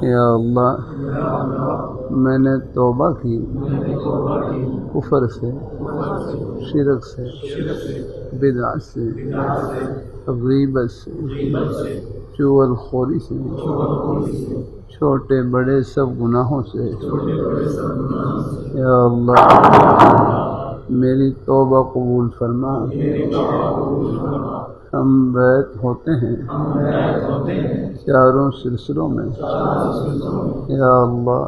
یا اللہ میں نے توبہ کی کفر سے، شرک سے، بدعت سے، غیبت سے، چغل خوری سے، چھوٹے بڑے سب گناہوں سے۔ یا اللہ میری توبہ قبول فرما۔ ہم بیعت ہوتے ہیں چاروں سلسلوں میں، یا اللہ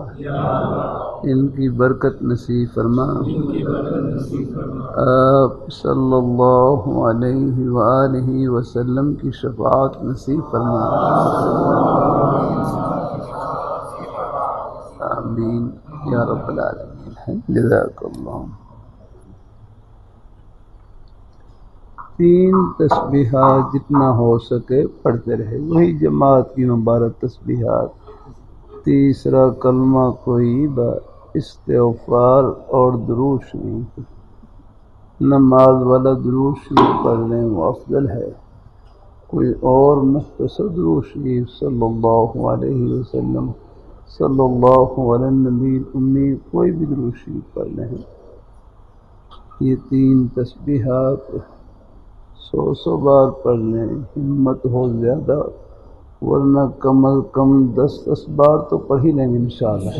ان کی برکت نصیب فرما۔ آپ صلی اللہ علیہ وآلہ وسلم کی شفاعت نصیب فرما۔ آمین یا رب العالمین۔ جزاک اللہ۔ 3 تسبیحات جتنا ہو سکے پڑھتے رہے، وہی جماعت کی مبارک تسبیحات۔ تیسرا کلمہ طیبہ، استغفار اور درود شریف۔ نماز والا درود شریف پڑھ لیں وہ افضل ہے۔ کوئی اور مختصر درود شریف صلی اللہ علیہ وسلم، صلی اللہ علیہ النبی الامی، کوئی بھی درود شریف پڑھ لیں۔ یہ 3 تسبیحات 100 بار پڑھ لیں، ہمت ہو زیادہ، ورنہ کم از کم 10 بار تو پڑھ ہی لیں گے انشاءاللہ۔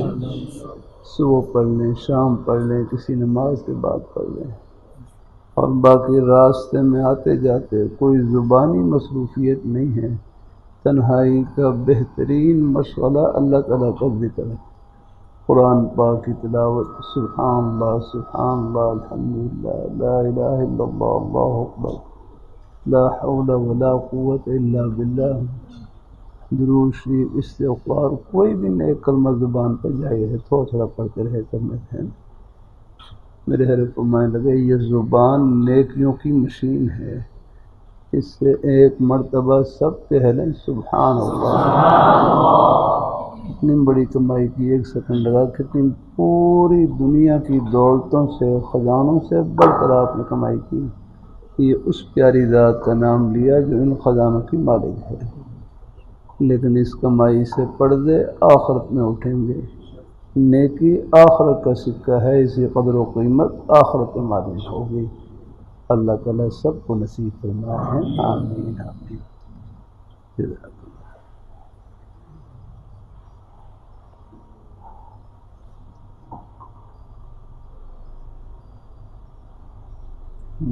صبح پڑھ لیں، شام پڑھ لیں، کسی نماز کے بعد پڑھ لیں۔ اور باقی راستے میں آتے جاتے کوئی زبانی مصروفیت نہیں ہے، تنہائی کا بہترین مشغلہ اللہ تعالیٰ کا ذکر ہے، قرآن پاک کی تلاوت، سبحان اللہ سبحان اللہ الحمدللہ لا الہ الا اللہ اللہ اکبر لا حول ولا قوت الا باللہ، درود شریف، استغفار، کوئی بھی نیک کلمہ زبان پہ جائے ہے تھوڑا تھوڑا پڑھتے رہے کرنے ہیں۔ میرے حضرت فرمانے لگے یہ زبان نیکیوں کی مشین ہے، اس سے ایک مرتبہ سب کہہ لیں سبحان اللہ، اتنی بڑی کمائی کی، 1 سیکنڈ لگا کتنی پوری دنیا کی دولتوں سے، خزانوں سے بڑھ کر آپ نے کمائی کی۔ یہ اس پیاری ذات کا نام لیا جو ان خزانوں کی مالک ہے، لیکن اس کمائی سے پردے آخرت میں اٹھیں گے۔ نیکی آخرت کا سکہ ہے، اسی قدر و قیمت آخرت میں معلوم ہوگی۔ اللہ تعالیٰ سب کو نصیب فرمائے، آمین آمین۔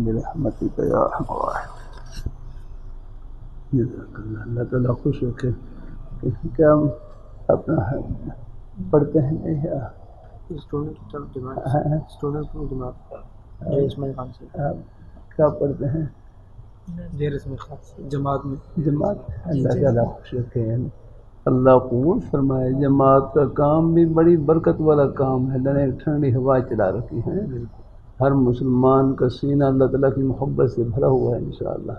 برحمتک یا ارحم الراحمین۔ جزاک اللہ۔ اللہ تعالیٰ خوش رکھے۔ کیا ہم اپنا پڑھتے ہیں یا کیا پڑھتے ہیں؟ جماعت میں اللہ تعالیٰ خوش رکھے، اللہ قبول فرمائے۔ جماعت کا کام بھی بڑی برکت والا کام ہے، اللہ نے ایک ٹھنڈی ہوا چلا رکھی ہے، ہر مسلمان کا سینہ اللہ تعالیٰ کی محبت سے بھرا ہوا ہے انشاءاللہ،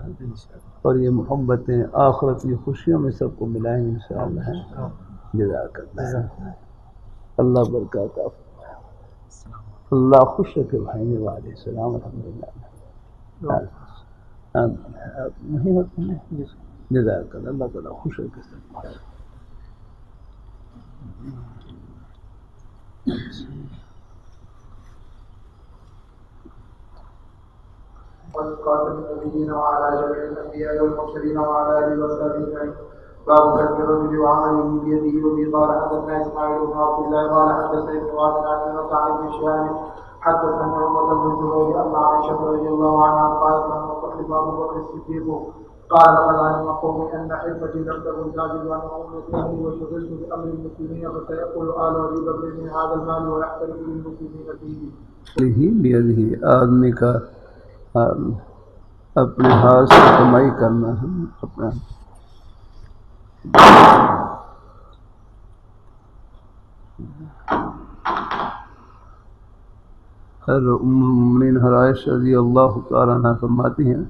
اور یہ محبتیں آخرت کی خوشیوں میں سب کو ملائیں گے انشاءاللہ۔ جزاک اللہ، اللہ برکات آپ، اللہ خوش رکھے بھائی وعلیہ السلام الحمدللہ۔ نہیں ہوتے ہیں، جزاک اللہ، اللہ تعالیٰ خوش رکھے سب۔ خاتم النبيين وعلى جميع الانبياء والمرسلين وعلى اله وصحبه اجمعين. باب كسب الرجل وعمله بيده. وفي قال حدثنا اسماعيل بن عبد الله قال حدثني ابن وهب عن مسعود بن شهاب حدثني عروة بن الزبير ان عائشة رضي الله عنها قالت لما استخلف ابو بكر الصديق قال لقد علم قومي ان حرفتي لم تكن تعجز عن امة اهلي وشغلت بامر المسلمين فسيقول آل ابي بكر من هذا المال ويحترق للمسلمين فيه. بیدہ آدمی کا اپنے ہاتھ سے کمائی کرنا ہے، اپنا المؤمنین عائشہ رضی اللہ تعالیٰ عنہ فرماتی ہیں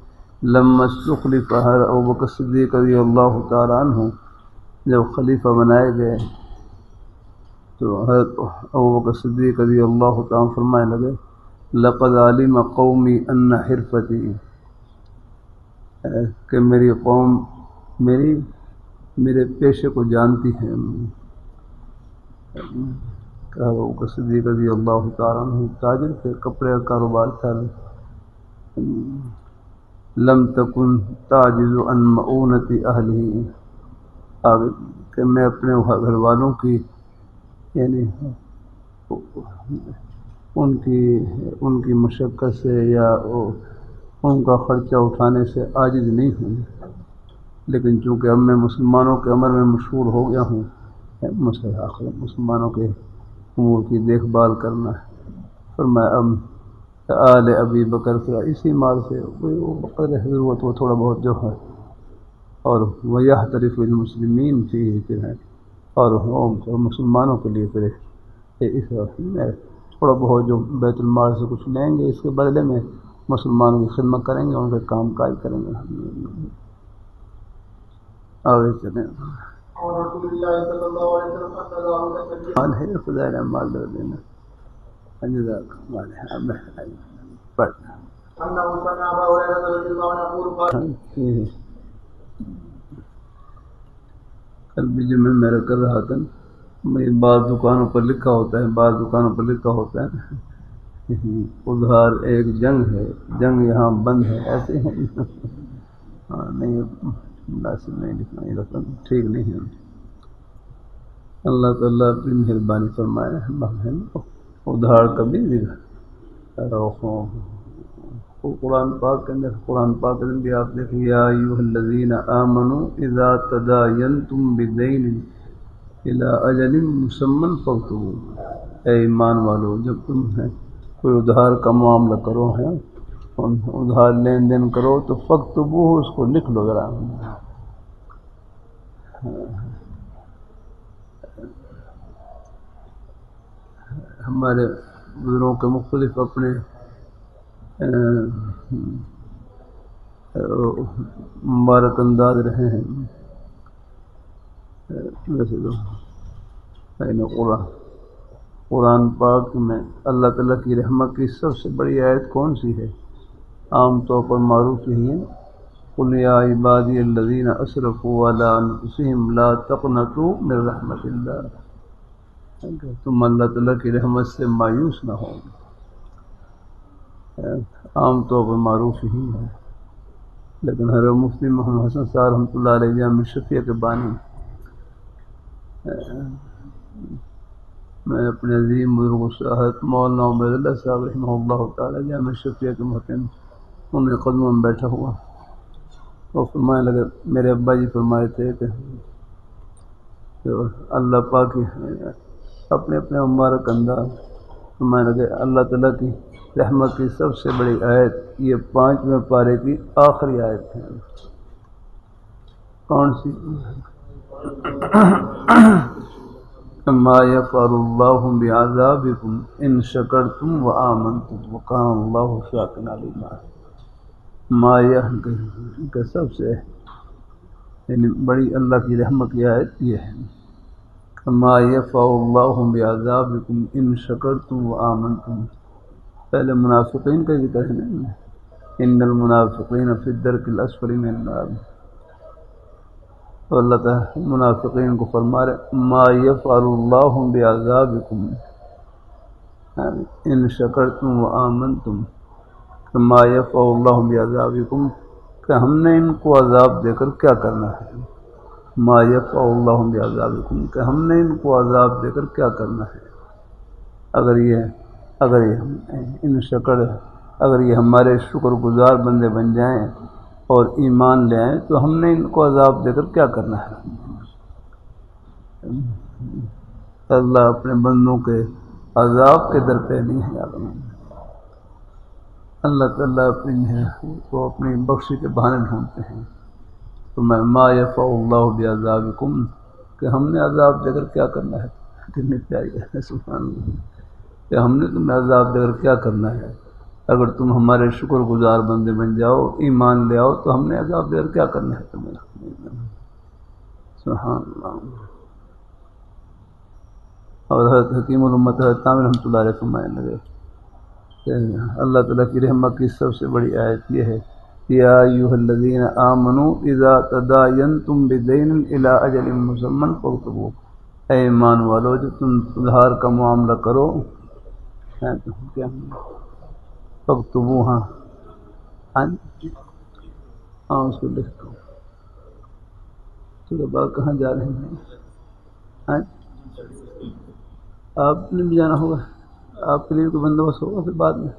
لما استخلف ابو بکر صدیق رضی اللہ تعالیٰ عنہ، جب خلیفہ بنائے گئے تو حضرت ابو بکر صدیق رضی اللہ تعالیٰ فرمانے لگے لقد علم قومی ان حرفتی، کہ میری قوم میری میرے پیشے کو جانتی ہیں. کہا وہ صدیق رضی اللہ تعالیٰ عنہ تاجر تھے، کپڑے کا کاروبار تھا. لم تکن تعجز عن مؤونۃ اہلہ، آگے کہ میں اپنے گھر والوں کی یعنی ان کی مشقت سے یا ان کا خرچہ اٹھانے سے عاجز نہیں ہوں، لیکن چونکہ اب میں مسلمانوں کے عمل میں مشہور ہو گیا ہوں، مسلمانوں کے امور کی دیکھ بھال کرنا ہے. فرمایا اب آل ابی بکر کا اسی مال سے وہ بقدر ضرورت وہ تھوڑا بہت جو ہے، اور وَيَحْتَرِفُ الْمُسْلِمِينَ فِيهِ پھر ہے، اور مسلمانوں کے لیے پھر اس میں تھوڑا بہت جو بیت المال سے کچھ لیں گے، اس کے بدلے میں مسلمانوں کی خدمت کریں گے، ان کا کام کاج کریں گے. آگے چلیں. اور رسول اللہ صلی اللہ علیہ وسلم مال ہے خدا نے مال دے دینا. جزاک مال ہے پڑھ. انه سمع ابا هريره رضي الله عنه يقول قال کل بھی جمعہ میرا کر رہا تھا، بعض دکانوں پر لکھا ہوتا ہے، بعض دکانوں پر لکھا ہوتا ہے ادھار ایک جنگ ہے، جنگ یہاں بند ہے، ایسے ہیں. نہیں مناسب نہیں لکھنا، یہ رقم ٹھیک نہیں ہے. اللہ تعالیٰ اپنی مہربانی فرمائے. ادھار کبھی قرآن پاک کے اندر بھی آپ دیکھیں یا ایھا الذین آمنوا اذا تداینتم بدین الی اجل مسمى فاکتبوہ. اے ایمان والو، جب تم کوئی ادھار کا معاملہ کرو ہے، ادھار لین دین کرو تو فاکتبوہ، اس کو لکھ لو ذرا. ہمارے بزرگوں کے مختلف اپنے مبارک انداز رہے ہیں. ویسے تو قرآن پاک میں اللہ تعالیٰ کی رحمت کی سب سے بڑی آیت کون سی ہے؟ عام طور پر معروف ہی ہے، قل یا عبادی الذین اسرفوا علی انفسہم لا تقنطوا من رحمت اللہ. تم اللہ تعالیٰ کی رحمت سے مایوس نہ ہو. عام طور پر معروف ہی ہے، لیکن حضرت مفتی محمد حسن صاحب رحمۃ اللہ علیہ جامع شفیع کے بانی، میں اپنے عظیم بزرگ صاحب مولانا عبید اللہ صاحب رحمہ اللہ تعالی جامع شفیع کے محترم ان کے قدموں میں بیٹھا ہوا، وہ فرمانے لگے، میرے ابا جی فرمائے تھے کہ اللہ پاک اپنے اپنے مبارک انداز فرمانے لگے، اللہ تعالیٰ کی رحمت کی سب سے بڑی آیت یہ 5ویں پارے کی آخری آیت ہے. کون سی؟ ما یفعل اللہ بعذابکم ان شکرتم وآمنتم وکان اللہ شاکرا علیما. ما یہ کہ سب سے یعنی بڑی اللہ کی رحمت کی آیت یہ ہے، ما یفعل اللہ بعذابکم ان شکرتم وآمنتم. پہلے منافقین کا ذکر ہے نا، ان المنافقین فی الدرک الاسفل من النار. تو اللہ تعالیٰ منافقین کو فرما رہے ما یفعل اللہ بعذابکم ان شکرتم وآمنتم، کہ ما یفعل اللہ بعذابکم کہ ہم نے ان کو عذاب دے کر کیا کرنا ہے. ما یفعل اللہ بعذابکم کہ ہم نے ان کو عذاب دے کر کیا کرنا ہے. اگر یہ ہمارے شکر گزار بندے بن جائیں اور ایمان لے آئیں تو ہم نے ان کو عذاب دے کر کیا کرنا ہے. اللہ اپنے بندوں کے عذاب کے در پہ نہیں ہے. اللہ تعالیٰ اپنی بخشی کے بہانے ڈھونڈتے ہیں. تو میں ما یفعل اللہ بعذابکم کہ ہم نے عذاب دے کر کیا کرنا ہے. کتنی پیاری ہے سبحان اللہ، کہ ہم نے تمہیں عذاب دے کر کیا کرنا ہے. اگر تم ہمارے شکر گزار بندے بن جاؤ، ایمان لے آؤ تو ہم نے عذاب دے کر کیا کرنا ہے تمہیں. سبحان اللہ. اور حضرت حکیم الامت حضرت عامر رحمۃ اللہ علیہ فرمانے لگے کہ اللہ تعالیٰ کی رحمت کی سب سے بڑی آیت یہ ہے یا ایھا الذین آمنوا اذا تداینتم بدین الی اجل مسمى فاکتبوہ، اے ایمان والو جب تم ادھار کا معاملہ کرو کیا فاکتبوہ، ہاں اس کو لکھ دو۔ طلباء کہاں جا رہے ہیں؟ ہاں آپ نے بھی جانا ہوگا، آپ کے لیے کوئی بندوبست ہوگا پھر بعد میں؟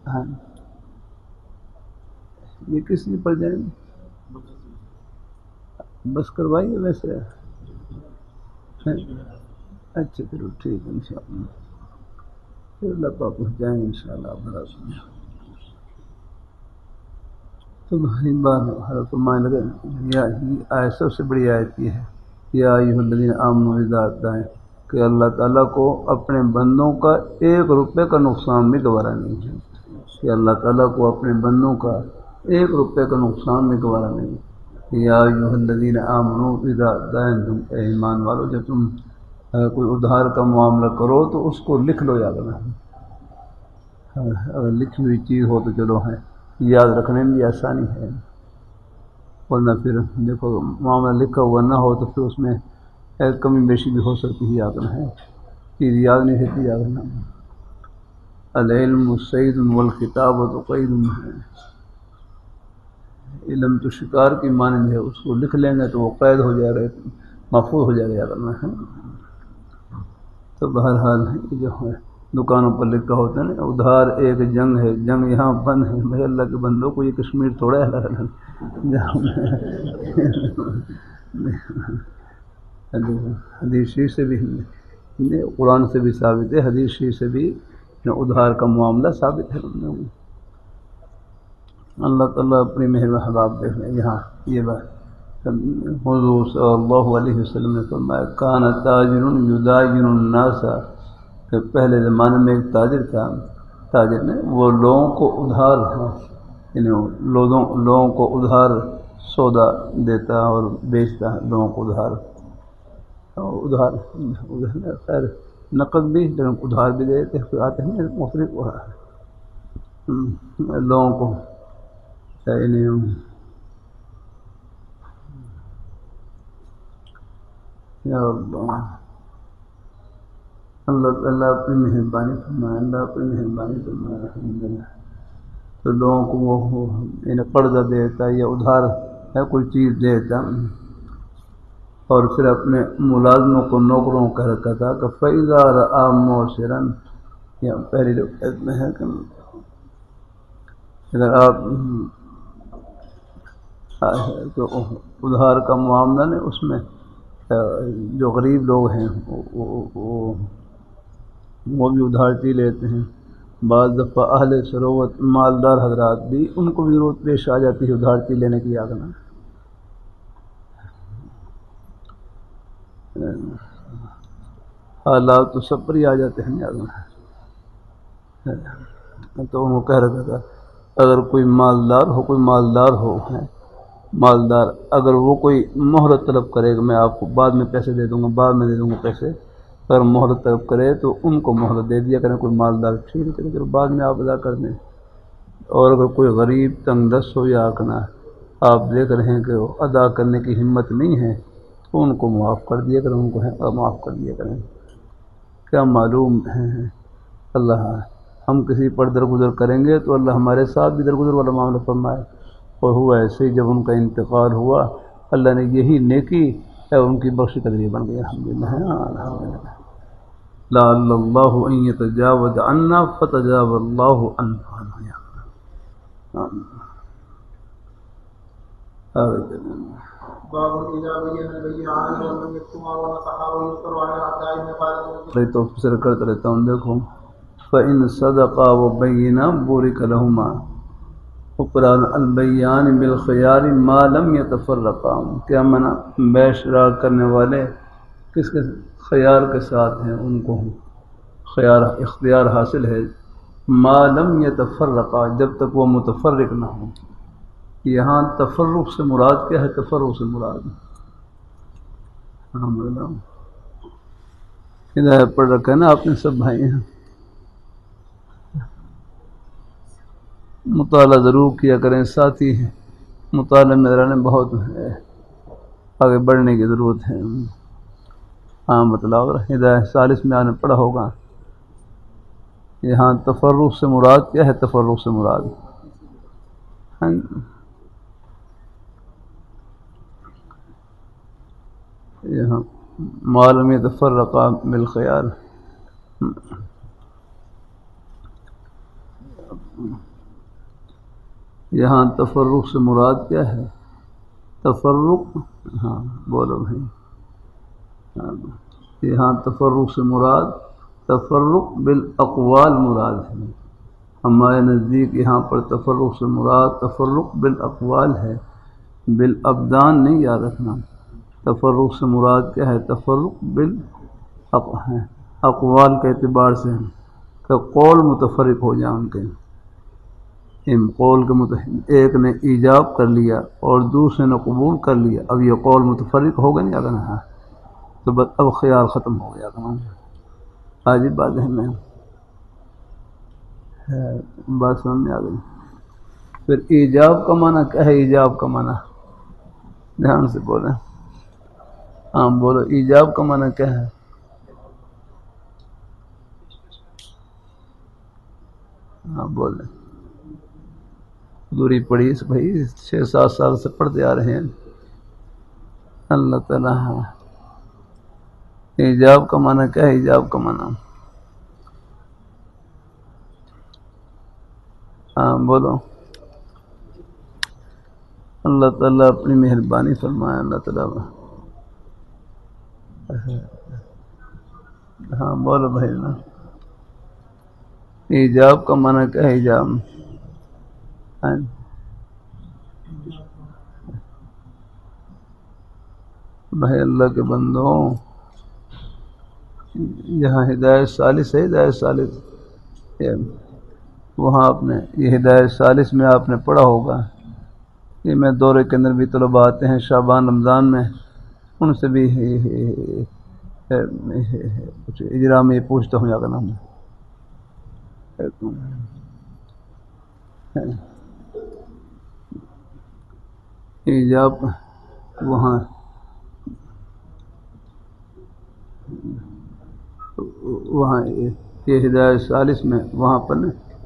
ہاں یہ کس لیے پڑ جائیں گے؟ بس کروائیے ویسے؟ اچھا چلو ٹھیک ہے انشاءاللہ، پھر اللہ پاک پہنچ جائیں گے انشاءاللہ آپ برا سنیں۔ تو بھائی بات حضرت فرمانے لگے یہ آیت سب سے بڑی آیت یہ ہے، یا ایھا الذین آمنوا اذا دائیں، کہ اللہ تعالیٰ کو اپنے بندوں کا 1 روپے کا نقصان بھی گوارا نہیں ہے، کہ اللہ تعالیٰ کو اپنے بندوں کا 1 روپے کا نقصان بھی گوارا نہیں ہے۔ یا ایھا الذین آمنوا اذا دائنتم، اے ایمان والو جب تم کوئی ادھار کا معاملہ کرو تو اس کو لکھ لو یاد رکھنا، اگر لکھی ہوئی چیز ہو تو چلو ہے یاد رکھنے میں بھی آسانی ہے، ورنہ پھر دیکھو معاملہ لکھا ہوا نہ ہو تو پھر اس میں کمی بیشی بھی ہو سکتی ہے، یاد رکھنا ہے چیز یاد نہیں رہتی، یاد رکھنا۔ العلم صید والکتابۃ قید ہے، علم تو شکار کی مانند ہے، اس کو لکھ لیں گے تو وہ قید ہو جائے گا، محفوظ ہو جائے گا، یاد رکھنا ہے۔ تو بہرحال یہ جو ہے دکانوں پر لکھا ہوتا ہے نا ادھار ایک جنگ ہے، جنگ یہاں بند ہے، بھائی اللہ کے بندوں کو یہ کشمیر تھوڑا ہے حدیث شریف سے بھی قرآن سے بھی ثابت ہے، حدیث شریف سے بھی ادھار کا معاملہ ثابت ہے۔ اللہ تعالیٰ اپنی مہر و حباب دیکھ لیں۔ یہاں یہ بات حضور صلی اللہ علیہ وسلم نے فرمایا کان تاجر یداین الناس، کہ پہلے زمانے میں ایک تاجر تھا، تاجر نے وہ لوگوں کو ادھار یعنی لوگوں کو ادھار سودا دیتا اور بیچتا ہے، لوگوں کو ادھار خیر نقد بھی لیکن ادھار بھی دے دیتے آتے ہیں مختلف لوگوں کو یعنی یا اللہ تعالیٰ اپنی مہربانی فرمائے، اللہ اپنی مہربانی فرمائے الحمدللہ۔ تو لوگوں کو وہ یعنی قرضہ دیتا یا ادھار ہے کوئی چیز دیتا، اور پھر اپنے ملازموں کو نوکروں کا رکھا تھا کہ فَإِذَا رَأَىٰ مُعْسِرًا، یا پہلی روایت میں ہے کہ اگر آپ تو ادھار کا معاملہ نہیں، اس میں جو غریب لوگ ہیں وہ بھی ادھار چی لیتے ہیں، بعض دفعہ اہل ثروت مالدار حضرات بھی ان کو بھی ضرورت پیش آ جاتی ہے ادھار چی لینے کی، یاد رکھنا۔ حالات تو سب پر ہی آ جاتے ہیں، یاد رکھنا۔ تو وہ کہہ رہا تھا اگر کوئی مالدار ہو مالدار اگر وہ کوئی مہلت طلب کرے کہ میں آپ کو بعد میں پیسے دے دوں گا، بعد میں دے دوں گا پیسے، اگر مہلت طلب کرے تو ان کو مہلت دے دیا کریں، کوئی مالدار ٹھیک ہے چلو بعد میں آپ ادا کر دیں، اور اگر کوئی غریب تنگ دست ہو یا اکنا آپ دیکھ رہے ہیں کہ وہ ادا کرنے کی ہمت نہیں ہے تو ان کو معاف کر دیا کریں، ان کو معاف کر دیا کریں۔ کیا معلوم ہے اللہ ہم کسی پر درگزر کریں گے تو اللہ ہمارے ساتھ بھی درگزر والا معاملہ فرمائے، اور ہوا ایسے ہی جب ان کا انتقال ہوا اللہ نے یہی نیکی ہے ان کی بخش کا ذریعہ بن گئی، الحمدللہ الحمدللہ۔ لعل اللہ ان یتجاوز عنا فتجاوز اللہ عنہ۔ تو افسر کرتا رہتا ہوں، دیکھو فَإِن صَدَقَا وَبَيَّنَا بُورِكَ لَهُمَا، قرآن البیان بالخیار ما لم یتفرقا، کیا منع بے شرار کرنے والے کس کے خیار کے ساتھ ہیں، ان کو خیار اختیار حاصل ہے، ما لم یتفرقا جب تک وہ متفرق نہ ہوں۔ یہاں تفرق سے مراد کیا ہے؟ تفرق سے مراد ہدایت پڑھ رکھا ہے نا آپ نے سب بھائی ہیں، مطالعہ ضرور کیا کریں ساتھی، مطالعہ میں رہنے بہت ہے، آگے بڑھنے کی ضرورت ہے۔ ہاں بتلاؤ، ہدایت ثالث میں آپ نے پڑھا ہوگا، یہاں تفرق سے مراد کیا ہے؟ تفرق سے مراد یہاں معلوم یتفرقا بالخیال، یہاں تفرق سے مراد کیا ہے؟ تفرق، ہاں بولو بھائی، یہاں تفرق سے مراد تفرق بالاقوال مراد ہے۔ ہمارے نزدیک یہاں پر تفرق سے مراد تفرق بالاقوال ہے، بالابدان نہیں یاد رکھنا۔ تفرق سے مراد کیا ہے؟ تفرق بالاقوال کے اعتبار سے کہ قول متفرق ہو جائیں ان کے، ان قول کے ایک نے ایجاب کر لیا اور دوسرے نے قبول کر لیا، اب یہ قول متفرق ہو گئے نہیں اگر ہاں تو بس اب خیال ختم ہو گیا تمام۔ عجیب بات ہے، میں بات سمجھ میں آ گئی۔ پھر ایجاب کا معنی کیا ہے؟ ایجاب کا معنی دھیان سے بولیں، ہاں بولو، ایجاب کا معنی کیا ہے؟ ہاں بولیں، دوری پڑھی بھائی، 6-7 سال سے پڑھتے آ رہے ہیں۔ اللہ تعالیٰ ایجاب کا معنی کیا ہے؟ ایجاب کا معنی ہاں بولو۔ اللہ تعالیٰ اپنی مہربانی فرمائے، اللہ تعالیٰ ہاں بولو بھائی نا، ایجاب کا معنی کیا ہے؟ ایجاب بھائی اللہ کے بندوں، یہاں ہدایت ثالث ہے، ہدایت ثالث وہاں آپ نے یہ ہدایت ثالث میں آپ نے پڑھا ہوگا، یہ میں دورے کے اندر بھی طلباء آتے ہیں شعبان رمضان میں، ان سے بھی کچھ اجرا میں پوچھتا ہوں یا کا نام ایجاب وہاں یہ ہدایت ثالث میں وہاں پر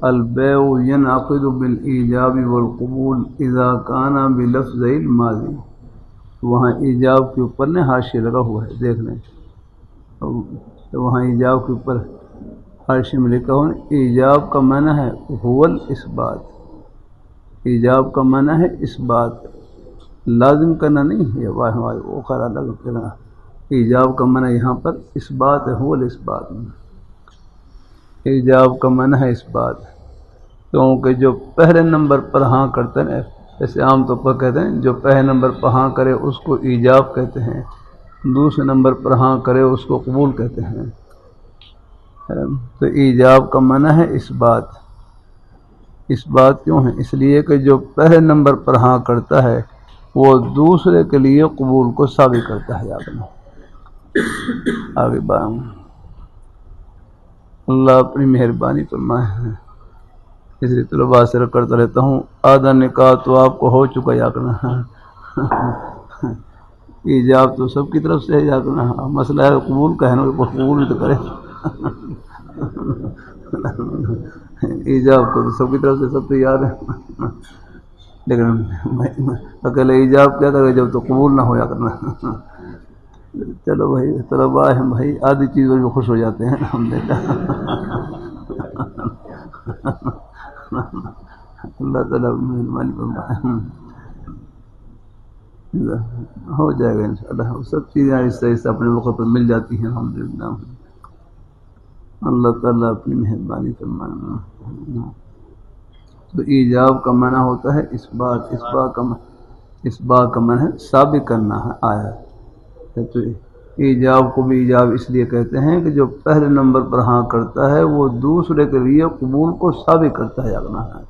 البیع ینعقد بالایجاب والقبول اذا کان بلفظ الماضی، وہاں ایجاب کے اوپر نے حاشیہ لگا ہوا ہے، دیکھ لیں وہاں ایجاب کے اوپر حاشیہ میں لکھا ہوا ہے، ایجاب کا معنی ہے هو الاثبات، ایجاب کا معنی ہے اس بات، لازم کرنا نہیں ہے، وہ خیر الگ کرنا، ایجاب کا معنی یہاں پر اس بات ہے، هو الاثبات، ایجاب کا معنی ہے اس بات، کیونکہ جو پہلے نمبر پر ہاں کرتے ہیں، جیسے عام طور پر کہتے ہیں جو پہلے نمبر پر ہاں کرے اس کو ایجاب کہتے ہیں، دوسرے نمبر پر ہاں کرے اس کو قبول کہتے ہیں، تو ایجاب کا معنی ہے اس بات، اس بات کیوں ہے؟ اس لیے کہ جو پہلے نمبر پر ہاں کرتا ہے وہ دوسرے کے لیے قبول کو ثابت کرتا ہے، آگے بات اللہ اپنی مہربانی فرمائے، اس لیے طلباء سے کرتا رہتا ہوں، آدھا نکاح تو آپ کو ہو چکا یا کرنا، ایجاب تو سب کی طرف سے ہے یا کرنا، مسئلہ ہے قبول کا ہے نا، قبول تو کرے، ایجاب کو تو سب کی طرف سے سب تیار ہے، لیکن اکیلے ایجاب کیا کرے جب تو قبول نہ ہو یا کرنا۔ چلو بھائی طلباء ہیں بھائی، آدھی چیزوں میں خوش ہو جاتے ہیں الحمدللہ، اللہ تعالیٰ مہربانی فرمائے، ہو جائے گا انشاءاللہ، سب چیزیں آہستہ آہستہ اپنے وقت پر مل جاتی ہیں الحمدللہ، اللہ تعالیٰ اپنی مہربانی فرمائے۔ تو ایجاب کا معنی ہوتا ہے اس بات کا معنی ہے ثابت کرنا ہے، آیا تو ایجاب کو بھی ایجاب اس لیے کہتے ہیں کہ جو پہلے نمبر پر ہاں کرتا ہے وہ دوسرے کے لیے قبول کو ثابت کرتا ہے، اگنا ہے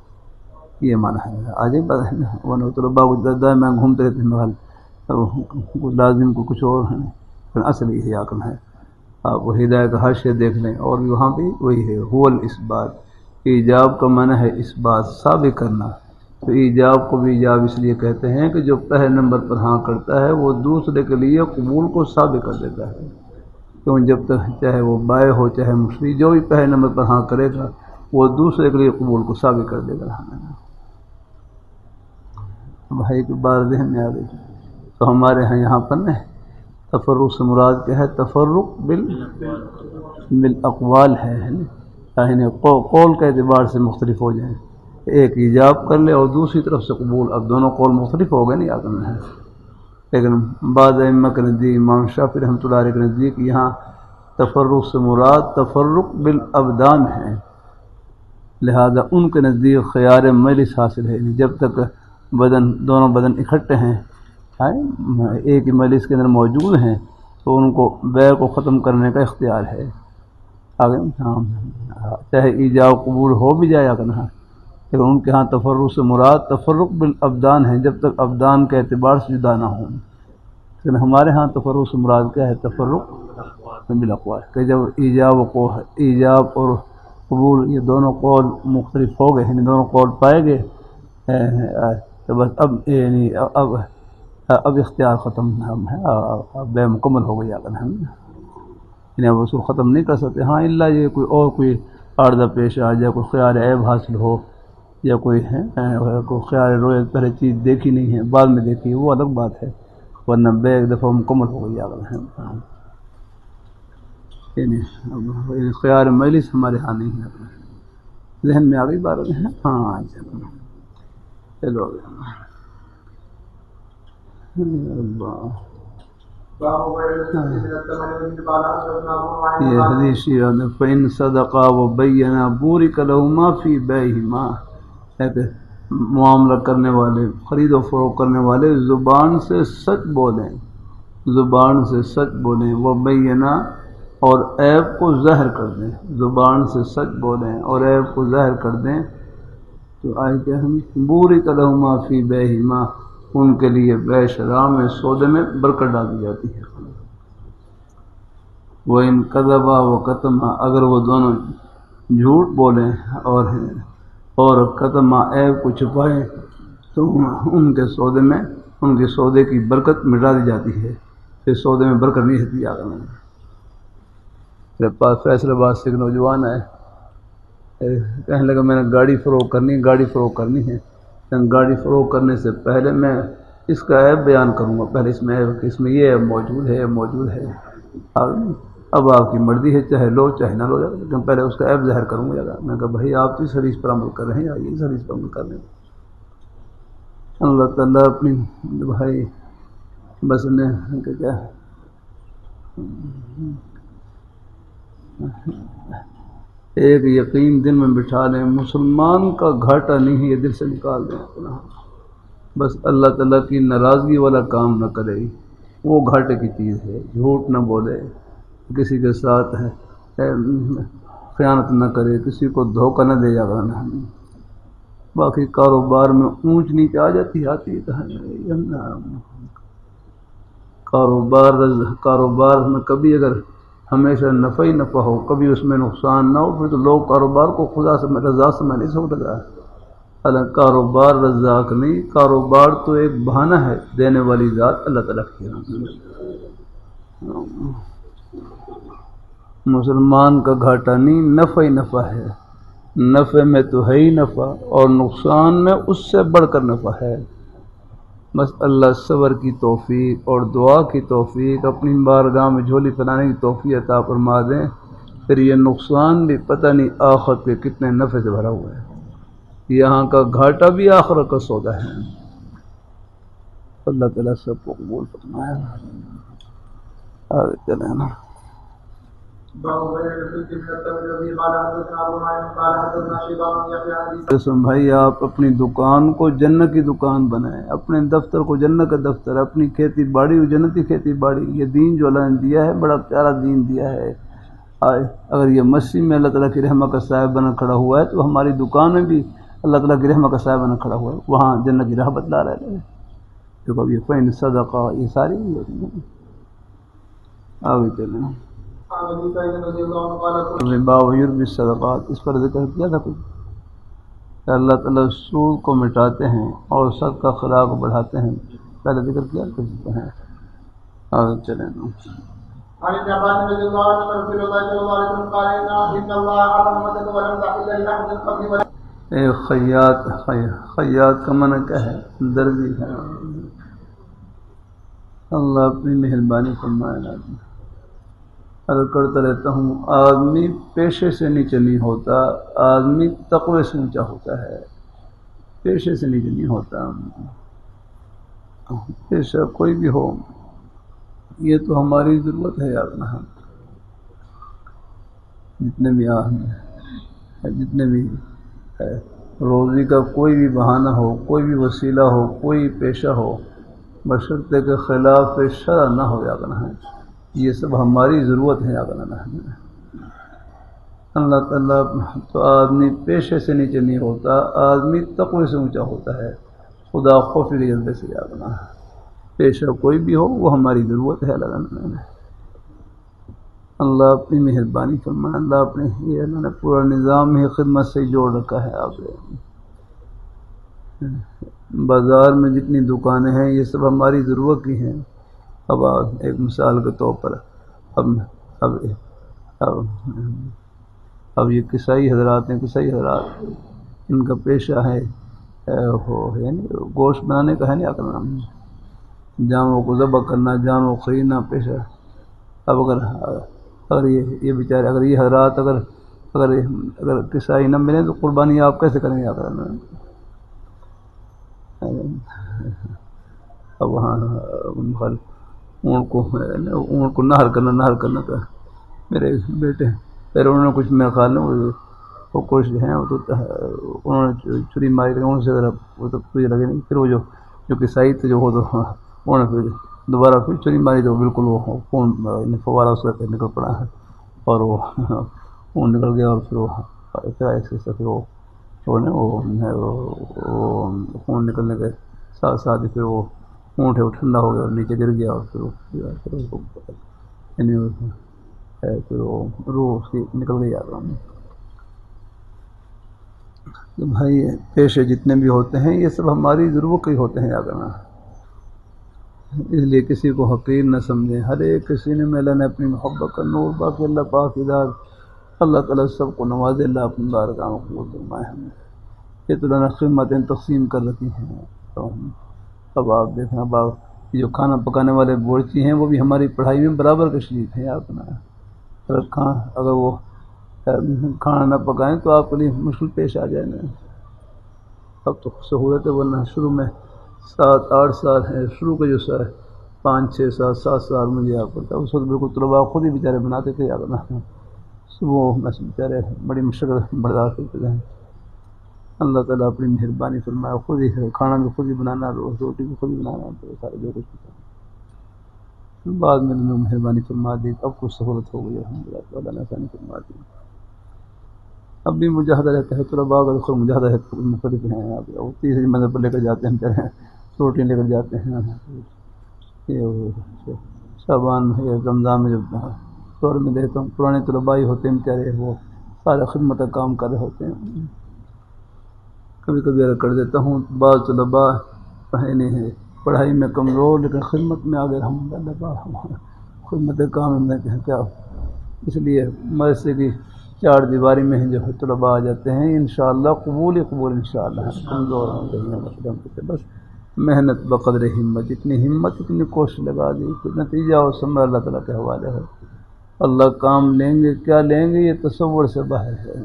یہ معنی ہے، آج بات ہے نا، ورنہ طلباء کو درد میں گھومتے رہتے ہیں، کچھ لازم کو کچھ اور ہے، اصل یہ یقین ہے، آپ وہ ہدایت کا حاشیہ دیکھ لیں اور وہاں بھی وہی ہے، هو الاثبات، ایجاب کا معنی ہے اس بات ثابت کرنا، تو ایجاب کو بھی ایجاب اس لیے کہتے ہیں کہ جو پہلے نمبر پر ہاں کرتا ہے وہ دوسرے کے لیے قبول کو ثابت کر دیتا ہے، کیوں جب تک چاہے وہ بائع ہو چاہے مشرک، جو بھی پہلے نمبر پر ہاں کرے گا وہ دوسرے کے لیے قبول کو ثابت کر دے گا۔ بھائی کی بات ذہن میں آ گئی، تو ہمارے ہاں یہاں پر نا تفرق سے مراد کیا ہے؟ تفرق بالاقوال ہے یعنی قول کے اعتبار سے مختلف ہو جائیں، ایک ایجاب کر لے اور دوسری طرف سے قبول، اب دونوں قول مختلف ہو گئے نہیں آگے میں ہے، لیکن بعض ائمہ کے نزدیک امام شافعی رحمۃ اللہ علیہ کے نزدیک یہاں تفرق سے مراد تفرق بالابدان ہے، لہذا ان کے نزدیک خیار مجلس حاصل ہے، جب تک دونوں بدن اکٹھے ہیں ایک ہی مجلس کے اندر موجود ہیں تو ان کو بیع کو ختم کرنے کا اختیار ہے، آگے چاہے ایجاب قبول ہو بھی جائے اگر نہ، لیکن ان کے ہاں تفرق سے مراد تفرق بالابدان ہے، جب تک ابدان کے اعتبار سے جدا نہ ہوں، لیکن ہمارے ہاں تفرق سے مراد کیا ہے؟ تفرق بالاقوال، کہ جب ایجاب اور قبول یہ دونوں قول مختلف ہو گئے، یعنی دونوں قول پائے گئے تو بس اب اختیار ختم ہے، بے مکمل ہو گئی اگر ہم، یعنی اب اس کو ختم نہیں کر سکتے، ہاں الا یہ کوئی عارضہ پیش آ جائے، کوئی خیال عیب حاصل ہو یا کوئی خیال روئے پہلے چیز دیکھی نہیں ہے بعد میں دیکھی، وہ الگ بات ہے، ورنہ بے ایک دفعہ مکمل ہو گئی اگر ہم، یعنی خیال مجلس ہمارے ہاں نہیں ہے، ذہن میں آ گئی بات ہے، ہاں چلو یہ حدیث فَإِن صَدَقَا وَبَيَّنَا بُورِكَ لَهُمَا فِي بَيْعِهِمَا، معاملہ کرنے والے، خرید و فروخت کرنے والے زبان سے سچ بولیں، زبان سے سچ بولیں، وَبَيَّنَا اور عیب کو ظاہر کر دیں، زبان سے سچ بولیں اور عیب کو ظاہر کر دیں، تو آئے کیا ہم بُورِكَ لَهُمَا فِي بَيْعِهِمَا، ان کے لیے بیع شرع میں سودے میں برکت ڈال دی جاتی ہے۔ وَإِن كَذَبَا وَكَتَمَا، اگر وہ دونوں جھوٹ بولیں اور کتما عیب کو چھپائیں تو ان کے سودے میں ان کے سودے کی برکت مٹا دی جاتی ہے، پھر سودے میں برکت نہیں رہتی آگے میں۔ میرے پاس فیصلہ آباد سے ایک نوجوان ہے، کہنے لگا میں نے گاڑی فروخت کرنی ہے، گاڑی فروخت کرنے سے پہلے میں اس کا عیب بیان کروں گا، پہلے اس میں یہ موجود ہے، اب آپ کی مرضی ہے، چاہے لو چاہے نہ لو، لیکن پہلے اس کا عیب ظاہر کروں گا۔ میں نے کہا بھائی آپ تو اس حدیث پر عمل کر رہے ہیں، آئیے اس حدیث پر عمل کر رہے ہیں۔ اللہ تعالیٰ اپنی بھائی بس نے کیا ایک یقین دل میں بٹھا لیں، مسلمان کا گھاٹا نہیں ہے، یہ دل سے نکال دیں اپنا، بس اللہ تعالیٰ کی ناراضگی والا کام نہ کرے، وہ گھاٹے کی چیز ہے، جھوٹ نہ بولے، کسی کے ساتھ خیانت نہ کرے، کسی کو دھوکہ نہ دے جاگا نہ، باقی کاروبار میں اونچ نیچ آتی ہے، کاروبار میں کبھی اگر ہمیشہ نفع ہی نفع ہو، کبھی اس میں نقصان نہ ہو، پھر تو لوگ کاروبار کو خدا سے رضا سے میں نہیں سمجھ رہا، حالانکہ کاروبار رزاق نہیں، کاروبار تو ایک بہانہ ہے، دینے والی ذات اللہ تعالیٰ کی ہے۔ مسلمان کا گھاٹا نہیں، نفع ہی نفع ہے، نفع میں تو ہے ہی نفع اور نقصان میں اس سے بڑھ کر نفع ہے، بس اللہ صبر کی توفیق اور دعا کی توفیق، اپنی بارگاہ میں جھولی پھیلانے کی توفیق عطا فرما دیں، پھر یہ نقصان بھی پتہ نہیں آخرت کے کتنے نفع سے بھرا ہوا ہے، یہاں کا گھاٹا بھی آخرت کا سودا ہے۔ اللہ تعالیٰ سب کو قبول فرمائے، آگے چلیں نا۔ بھائی آپ اپنی دکان کو جنت کی دکان بنائیں، اپنے دفتر کو جنت کا دفتر، اپنی کھیتی باڑی کو جنتی کھیتی باڑی، یہ دین جو اللہ نے دیا ہے بڑا پیارا دین دیا ہے، اگر یہ مسجد میں اللہ تعالیٰ کی رحمت کا سایہ بنا کھڑا ہوا ہے تو ہماری دکان میں بھی اللہ تعالیٰ کی رحمت کا سایہ بنا کھڑا ہوا ہے، وہاں جنت کی راہ بتلا رہے ہیں، تو کبھی فَإِن صَدَقَا، یہ ساری آگے چلیں۔ باب یربی الصدقات، اس پر ذکر کیا تھا کچھ؟ کہ اللہ تعالیٰ سود کو مٹاتے ہیں اور صدقہ خیرات کو بڑھاتے ہیں. پہلے ذکر کیا کر چکے ہیں. آگے چلیں. عن ابن عباس رضي الله عنه أن رسول الله صلى الله عليه وسلم قال إن الله حرم مدة ولم تحل لأحد قبل ولا. ایک خیاط کا معنی کیا ہے؟ درزی ہے. اللہ اپنی مہربانی فرمائے. عرض کرتا رہتا ہوں آدمی پیشے سے نیچے نہیں ہوتا، آدمی تقوی سے اونچا ہوتا ہے، پیشے سے نیچے نہیں ہوتا. پیشہ کوئی بھی ہو، یہ تو ہماری ضرورت ہے یار. جتنے بھی روزی کا کوئی بھی بہانہ ہو، کوئی بھی وسیلہ ہو، کوئی پیشہ ہو، بشرطے کے خلاف شرع نہ ہو یا کرنا ہے. یہ سب ہماری ضرورت ہے یا کرنا ہے. اللہ تعالیٰ تو آدمی پیشے سے نیچے نہیں ہوتا، آدمی تقوی سے اونچا ہوتا ہے، خدا خوف جلدی سے یا کرنا ہے. پیشہ کوئی بھی ہو وہ ہماری ضرورت ہے. اللہ اپنی مہربانی فرمائے. اللہ اپنے یہ اللہ نے پورا نظام ہی خدمت سے جوڑ رکھا ہے. آپ بازار میں جتنی دکانیں ہیں یہ سب ہماری ضرورت کی ہیں. اب ایک مثال کے طور پر اب یہ کسائی حضرات ہیں، ان کا پیشہ ہے یعنی گوشت بنانے کا ہے نہیں کرنا، جانوروں کو ذبح کرنا، جانوروں کو خریدنا پیشہ. اب اگر یہ بیچارے اگر یہ حضرات اگر کسائی نہ ملیں تو قربانی آپ کیسے کریں گے؟ اب وہاں اونٹ کو نہر کرنا تھا. میرے بیٹے پھر انہوں نے کچھ میرے خیال میں وہ کوشش ہیں وہ تو انہوں نے چھری ماری ان سے وہ تو کچھ لگے نہیں. پھر وہ جو کسائی تھے جو وہ تو انہوں نے پھر دوبارہ پھر چھری ماری تو بالکل وہ خون فوارہ اس کا نکل پڑا ہے اور وہ خون نکل گیا. اور پھر وہ پھر وہ خون نکلنے کے ساتھ ساتھ ہی پھر وہ اونٹ ہے وہ ٹھنڈا ہو گیا اور نیچے گر گیا. اور پھر وہ روح اس کی نکل گئی. تو بھائی پیشے جتنے بھی ہوتے ہیں یہ سب ہماری ضرورت کے ہوتے ہیں. اس لیے کسی کو حقیر نہ سمجھیں. ہر ایک کسی نے اللہ نے اپنی محبت کا نور باقی اللہ پاک ادار اللہ تعالیٰ سب کو نوازے. اللہ اپنی بارگاہ میں قبول فرمائے. یہ تو اللہ نے قیمتیں تقسیم کر رکھی ہیں. تو اب آپ دیکھیں اب آپ جو کھانا پکانے والے بورچی ہیں وہ بھی ہماری پڑھائی میں برابر کا شریک ہیں. اگر وہ کھانا نہ پکائیں تو آپ کے لیے مشکل پیش آ جائے گا. اب تو سہولت ہے، ورنہ شروع میں 7-8 سال ہیں، شروع کے جو 5-6-7 سال مجھے یاد پڑتا ہے اس وقت بالکل طلباء خود ہی بیچارے بناتے تھے. وہ بیچارے بڑی مشکل برداشت کرتے تھے. اللہ تعالیٰ اپنی مہربانی فرمائے. خود ہی کھانا بھی خود ہی بنانا، روٹی بھی خود ہی بنانا، سارے جو کچھ بعد میں انہوں نے مہربانی فرما دی. اب کچھ سہولت ہو گئی الحمدللہ. اللہ نے آسانی فرما دی. اب بھی مجاہدہ رہتا ہے. طلباء کا خود مجاہدہ ہے، مختلف ہیں. اب تیسری منزل پر لے کر جاتے ہیں بیچارے، روٹیاں لے کر جاتے ہیں. یہ شعبان یا رمضان میں جب دور میں دیکھتا ہوں پرانے طلباء ہی ہوتے ہیں بیچارے، وہ سارے خدمت کا کام کر رہے ہوتے ہیں. کبھی کر دیتا ہوں. بعض طلباء پڑھائی میں کمزور لیکن خدمت میں آگے الحمدللہ خدمت کام میں کیا. اس لیے مدرسے کی 4 دیواری میں جو طلباء آ جاتے ہیں انشاءاللہ قبول انشاءاللہ. کمزور بس محنت بقدر ہمت، جتنی ہمت اتنی کوشش لگا دی، پھر نتیجہ اور ثمر اللہ تعالیٰ کے حوالے ہے. اللہ کام لیں گے کیا لیں گے یہ تصور سے باہر ہے.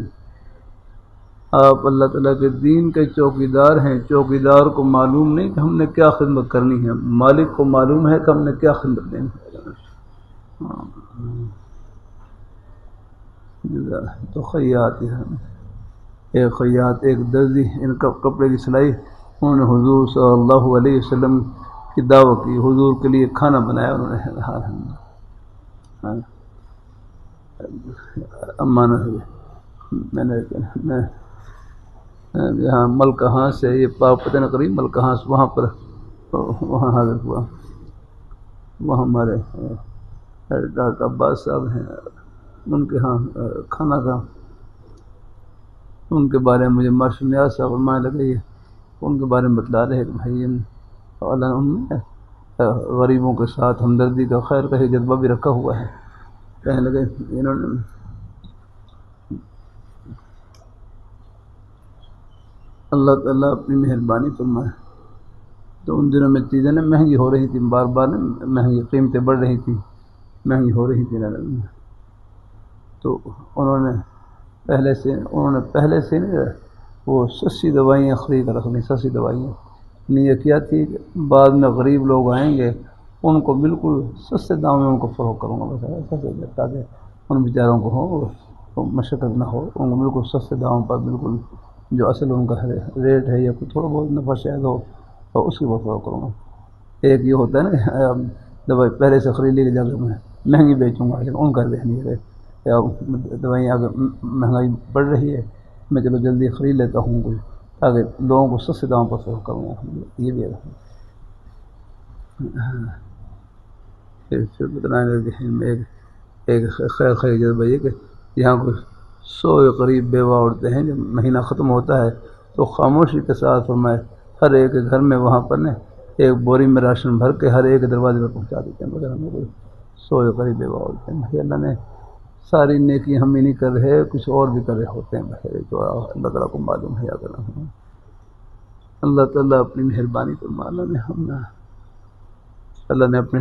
آپ اللہ تعالیٰ کے دین کے چوکیدار ہیں. چوکیدار کو معلوم نہیں کہ ہم نے کیا خدمت کرنی ہے، مالک کو معلوم ہے کہ ہم نے کیا خدمت دینی ہے. تو خیاط ایک خیاط ایک درزی، ان کا کپڑے کی سلائی. انہوں نے حضور صلی اللہ علیہ وسلم کی دعوت کی، حضور کے لیے کھانا بنایا انہوں نے. امانت میں نے یہاں ملکہاں سے یہ پتہ نہ قریب ملکہاں سے وہاں پر وہاں حاضر ہوا. وہاں ہمارے ڈاکٹر عباس صاحب ہیں، ان کے ہاں کھانا کا ان کے بارے میں مجھے مرشد نیاز صاحب فرمانے لگے، ان کے بارے میں بتلا رہے کہ بھائی اللہ نے ان میں غریبوں کے ساتھ ہمدردی کا خیر کا جذبہ بھی رکھا ہوا ہے۔ کہنے لگے انہوں نے اللہ تعالیٰ اپنی مہربانی فرمائے، تو ان دنوں میں چیزیں نا مہنگی ہو رہی تھیں، بار بار نا مہنگی قیمتیں بڑھ رہی تھیں، مہنگی ہو رہی تھی نا، تو انہوں نے پہلے سے نا وہ سستی دوائیاں خرید کر رکھ لی، سستی دوائیاں۔ یہ کیا تھی کہ بعد میں غریب لوگ آئیں گے ان کو بالکل سستے دام میں ان کو فروخت کروں گا، بس تاکہ ان بیچاروں کو ہو مشقت نہ ہو، ان کو بالکل سستے داموں پر، بالکل جو اصل ان کا ریٹ ہے یا کوئی تھوڑا بہت نفع شاید ہو تو اس کی وہ فروخت کروں گا۔ ایک یہ ہوتا ہے نا دوائی پہلے سے خرید لی کہ جا کے میں مہنگی بیچوں گا، لیکن ان کا ذہن یہ ہے دوائیاں اگر مہنگائی بڑھ رہی ہے میں چلو جلدی خرید لیتا ہوں کچھ تاکہ لوگوں کو سستے دام پر فروخت کروں گا، یہ بھی ہے۔ پھر بتلانے لگے ایک خیر جذبہ یہ کہ یہاں کوئی 100 کے قریب بیوہ عورتیں ہیں، جب مہینہ ختم ہوتا ہے تو خاموشی کے ساتھ فرمائے ہر ایک گھر میں وہاں پر نے ایک بوری میں راشن بھر کے ہر ایک دروازے پر پہنچا دیتے ہیں، مگر ہمیں کوئی 100 کے قریب بیوہ عورتیں ہیں۔ بھائی اللہ نے ساری نیکی ہم ہی نہیں کر رہے، کچھ اور بھی کر رہے ہوتے ہیں، بھائی تو اللہ تعالیٰ کو معلوم ہے۔ اللہ تعالیٰ اپنی مہربانی فرما، اللہ نے اپنے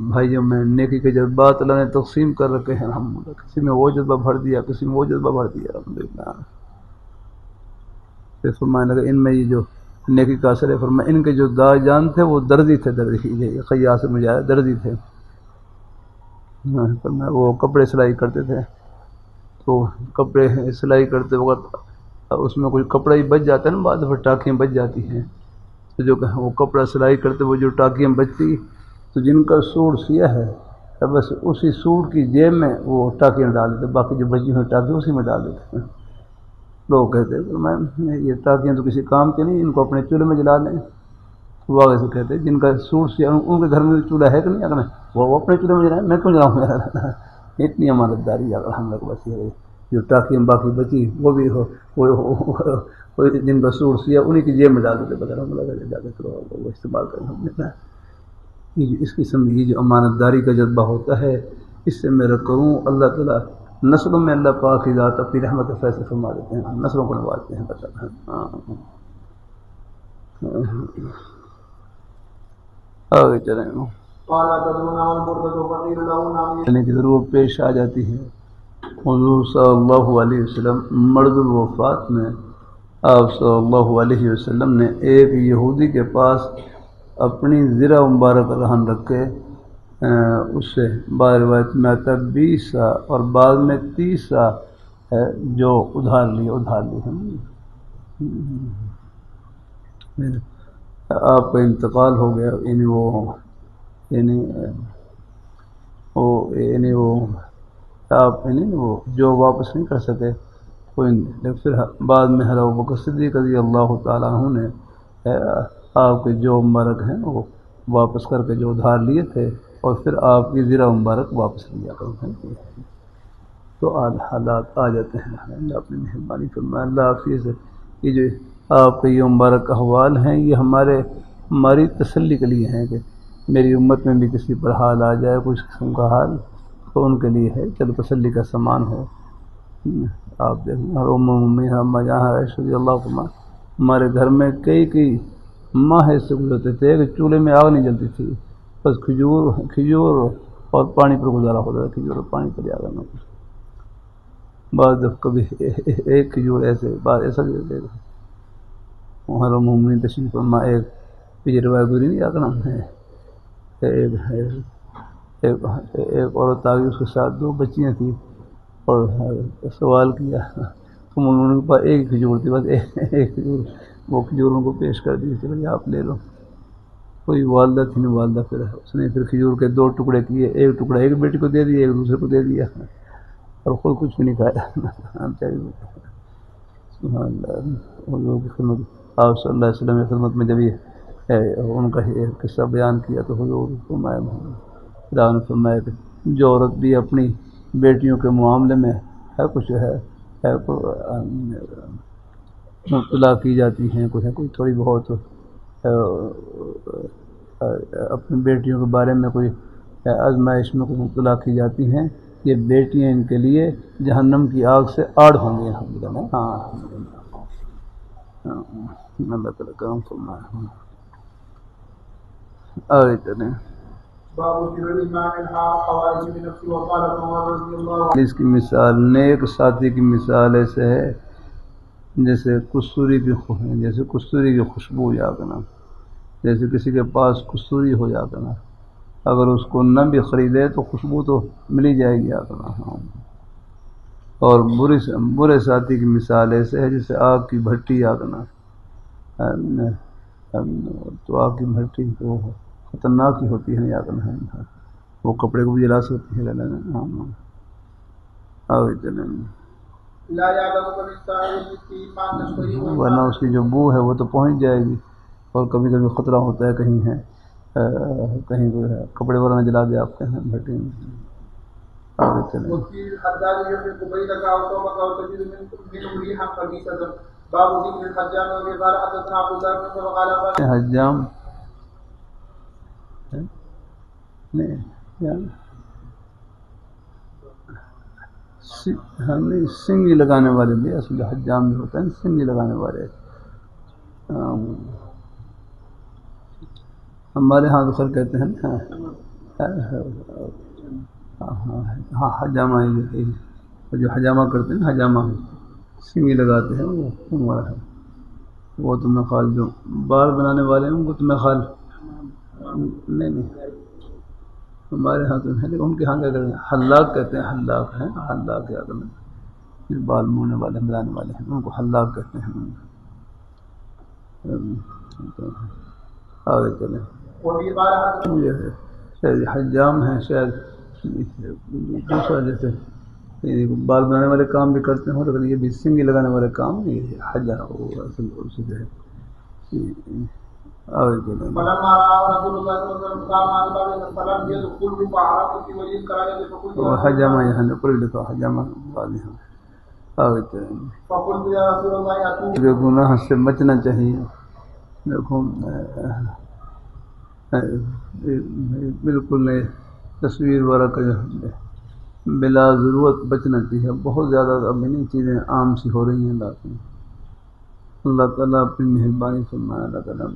بھائیوں میں نیکی کے جذبات اللہ نے تقسیم کر رکھے ہیں، الحمدللہ، کسی میں وہ جذبہ بھر دیا، کسی میں وہ جذبہ بھر دیا، الحمدللہ۔ پھر فرمانے لگا ان میں یہ جو نیکی کا اثر ہے، فرمایا ان کے جو داغ جان تھے وہ دردی تھے، یہ خیاط سے مجھے آیا دردی تھے، فرمایا وہ کپڑے سلائی کرتے تھے، تو کپڑے سلائی کرتے وقت اس میں کوئی کپڑا ہی بچ جاتا ہے نا، بعد دفعہ ٹاکیاں بچ جاتی ہیں، تو جو وہ کپڑا سلائی کرتے وہ جو ٹاکیاں بچتی تو جن کا سوٹ سیا ہے بس اسی سوٹ کی جیب میں وہ ٹاکیاں ڈال دیتے، باقی جو بچی ہوئی ٹاکیاں اسی میں ڈال دیتے ہیں۔ لوگ کہتے ہیں میں یہ ٹاکیاں تو کسی کام کے نہیں، ان کو اپنے چولہے میں جلا لیں۔ وہ ایسے کہتے ہیں جن کا سوٹ سیا ان کے گھر میں چولہا ہے کہ نہیں، اگر وہ اپنے چولہے میں جلائیں، میں کیوں جلاؤں گا؟ اتنی امانت داری اگر ہم لوگ بس یہ جو ٹاکیاں باقی بچی وہ بھی وہ جن کا سوٹ سیا انہیں کی جیب میں ڈال دیتے، بغیر ہم لوگ جا کے وہ استعمال کریں۔ ہم نے یہ اس قسم کی جو امانت داری کا جذبہ ہوتا ہے اس سے میرا کروں اللہ تعالیٰ نسلوں میں اللہ پاک کی ذات اپنی رحمت کے فیصلے فرما دیتے ہیں، نسلوں کو نوازتے ہیں۔ آگے چلیں کی ضرورت پیش آ جاتی ہے۔ حضور صلی اللہ علیہ وسلم مرض الوفات میں آپ صلی اللہ علیہ وسلم نے ایک یہودی کے پاس اپنی زرہ مبارک رہن رکھ کے اس سے بعض روایت میں آتا 20 سا اور بعد میں 30 سا ہے جو ادھار لی آپ کا انتقال ہو گیا، آپ وہ جو واپس نہیں کر سکے پھر بعد میں حضرت ابوبکر صدیق رضی اللہ تعالیٰ عنہ نے آپ کے جو مبارک ہیں وہ واپس کر کے جو ادھار لیے تھے اور پھر آپ کی زرہ مبارک واپس لیا کرتے ہیں، تو حالات آ جاتے ہیں۔ اللہ اپنی مہربانی فرمائے، اللہ حافظ۔ یہ جو آپ کے یہ مبارک احوال ہیں یہ ہماری تسلی کے لیے ہیں کہ میری امت میں بھی کسی پر حال آ جائے کچھ قسم کا حال تو ان کے لیے ہے، چلو تسلی کا سامان ہو۔ آپ دیکھیں ہر ہم جہاں رضی اللہ عنہ ہمارے گھر میں کئی ماہ سے گزرتے تھے کہ چولہے میں آگ نہیں جلتی تھی، بس کھجور اور پانی پر گزارا ہوتا تھا، کھجور اور پانی پر جاگرنا کچھ بعد کبھی ایک کھجور ایسے بعد ایسا بھی ہوتے تھے۔ ہر مومن تشریف فرما ایک پیچھے روایت گزری نہیں آتا ہے، ایک عورت آ گئی، اس کے ساتھ 2 بچیاں تھیں اور سوال کیا تو انہوں کے پاس ایک کھجور تھی، بس ایک کھجور، وہ کھجور ان کو پیش کر دی، چلو آپ لے لو۔ کوئی والدہ تھی نہیں، والدہ اس نے پھر کھجور کے 2 ٹکڑے کیے، ایک ٹکڑا ایک بیٹی کو دے دیا، ایک دوسرے کو دے دیا اور خود کچھ بھی نہیں کھایا۔ سبحان اللہ، حضور کی خدمت آپ صلی اللہ علیہ وسلم کی خدمت میں جب یہ ان کا یہ قصہ بیان کیا تو حضور نے فرمایا کہ جو عورت بھی اپنی بیٹیوں کے معاملے میں ہے کچھ ہے مبتلا کی جاتی ہیں، کوئی تھوڑی بہت اپنی بیٹیوں کے بارے میں کوئی آزمائش میں کوئی مبتلا کی جاتی ہیں، یہ بیٹیاں ان کے لیے جہنم کی آگ سے آڑ ہوں گی الحمدللہ۔ ہاں اللہ تعالیٰ کرم فرمائے۔ آگے چلیں۔ اس کی مثال نیک ساتھی کی مثال ایسے ہے جیسے کستوری کی خوشبو جاگنا، جیسے کسی کے پاس کستوری ہو جاگنا، اگر اس کو نہ بھی خریدے تو خوشبو تو ملی جائے گی آگنا۔ اور برے ساتھی کی مثال ایسے ہے جیسے آگ کی بھٹی آگنا، تو آگ کی بھٹی تو خطرناک ہی ہوتی ہے آگنا، وہ کپڑے کو بھی جلا سکتی ہے۔ آگے چلیں۔ ورنہ اس کی جو بو ہے وہ تو پہنچ جائے گی، اور کبھی کبھی خطرہ ہوتا ہے کہیں کوئی کپڑے وغیرہ نہ جلا دے آپ کے بھٹی میں۔ آگے چلیں۔ حجام نہیں، سنگی لگانے والے بھی اصل حجام بھی ہوتا ہے، سنگی لگانے والے۔ ہمارے ہاں تو خیر کہتے ہیں ہاں حجامہ، جو حجامہ کرتے ہیں حجامہ سنگی لگاتے ہیں، وہ ہمارا ہے۔ وہ تو میں خیال جو بال بنانے والے ہیں ان کو تو میں خیال نہیں ہمارے ہاں تو نہیں، ان کے ہاں کیا کہتے ہیں حلاق کہتے ہیں، حلاق ہیں، حلاق کیا کرنا جو بال منونے والے بنانے والے ہیں ان کو حلاق کہتے ہیں۔ آگے چلیں۔ شاید حجام ہیں، شاید دوسرا جیسے بال بنانے والے کام بھی کرتے ہیں، لیکن یہ بھی سنگی لگانے والے کام نہیں حجام وہ اصل سے جو ہے۔ آگے چلیں۔ حجامہ یہاں نے پوری لکھا حجامہ والے ہیں۔ آگے چلیں۔ گناہ سے بچنا چاہیے، دیکھو بالکل نہیں تصویر وغیرہ کا جو بلا ضرورت بچنا چاہیے، بہت زیادہ اب انہیں چیزیں عام سی ہو رہی ہیں۔ اللہ تعالیٰ اپنی مہربانی فرمائے، اللہ تعالیٰ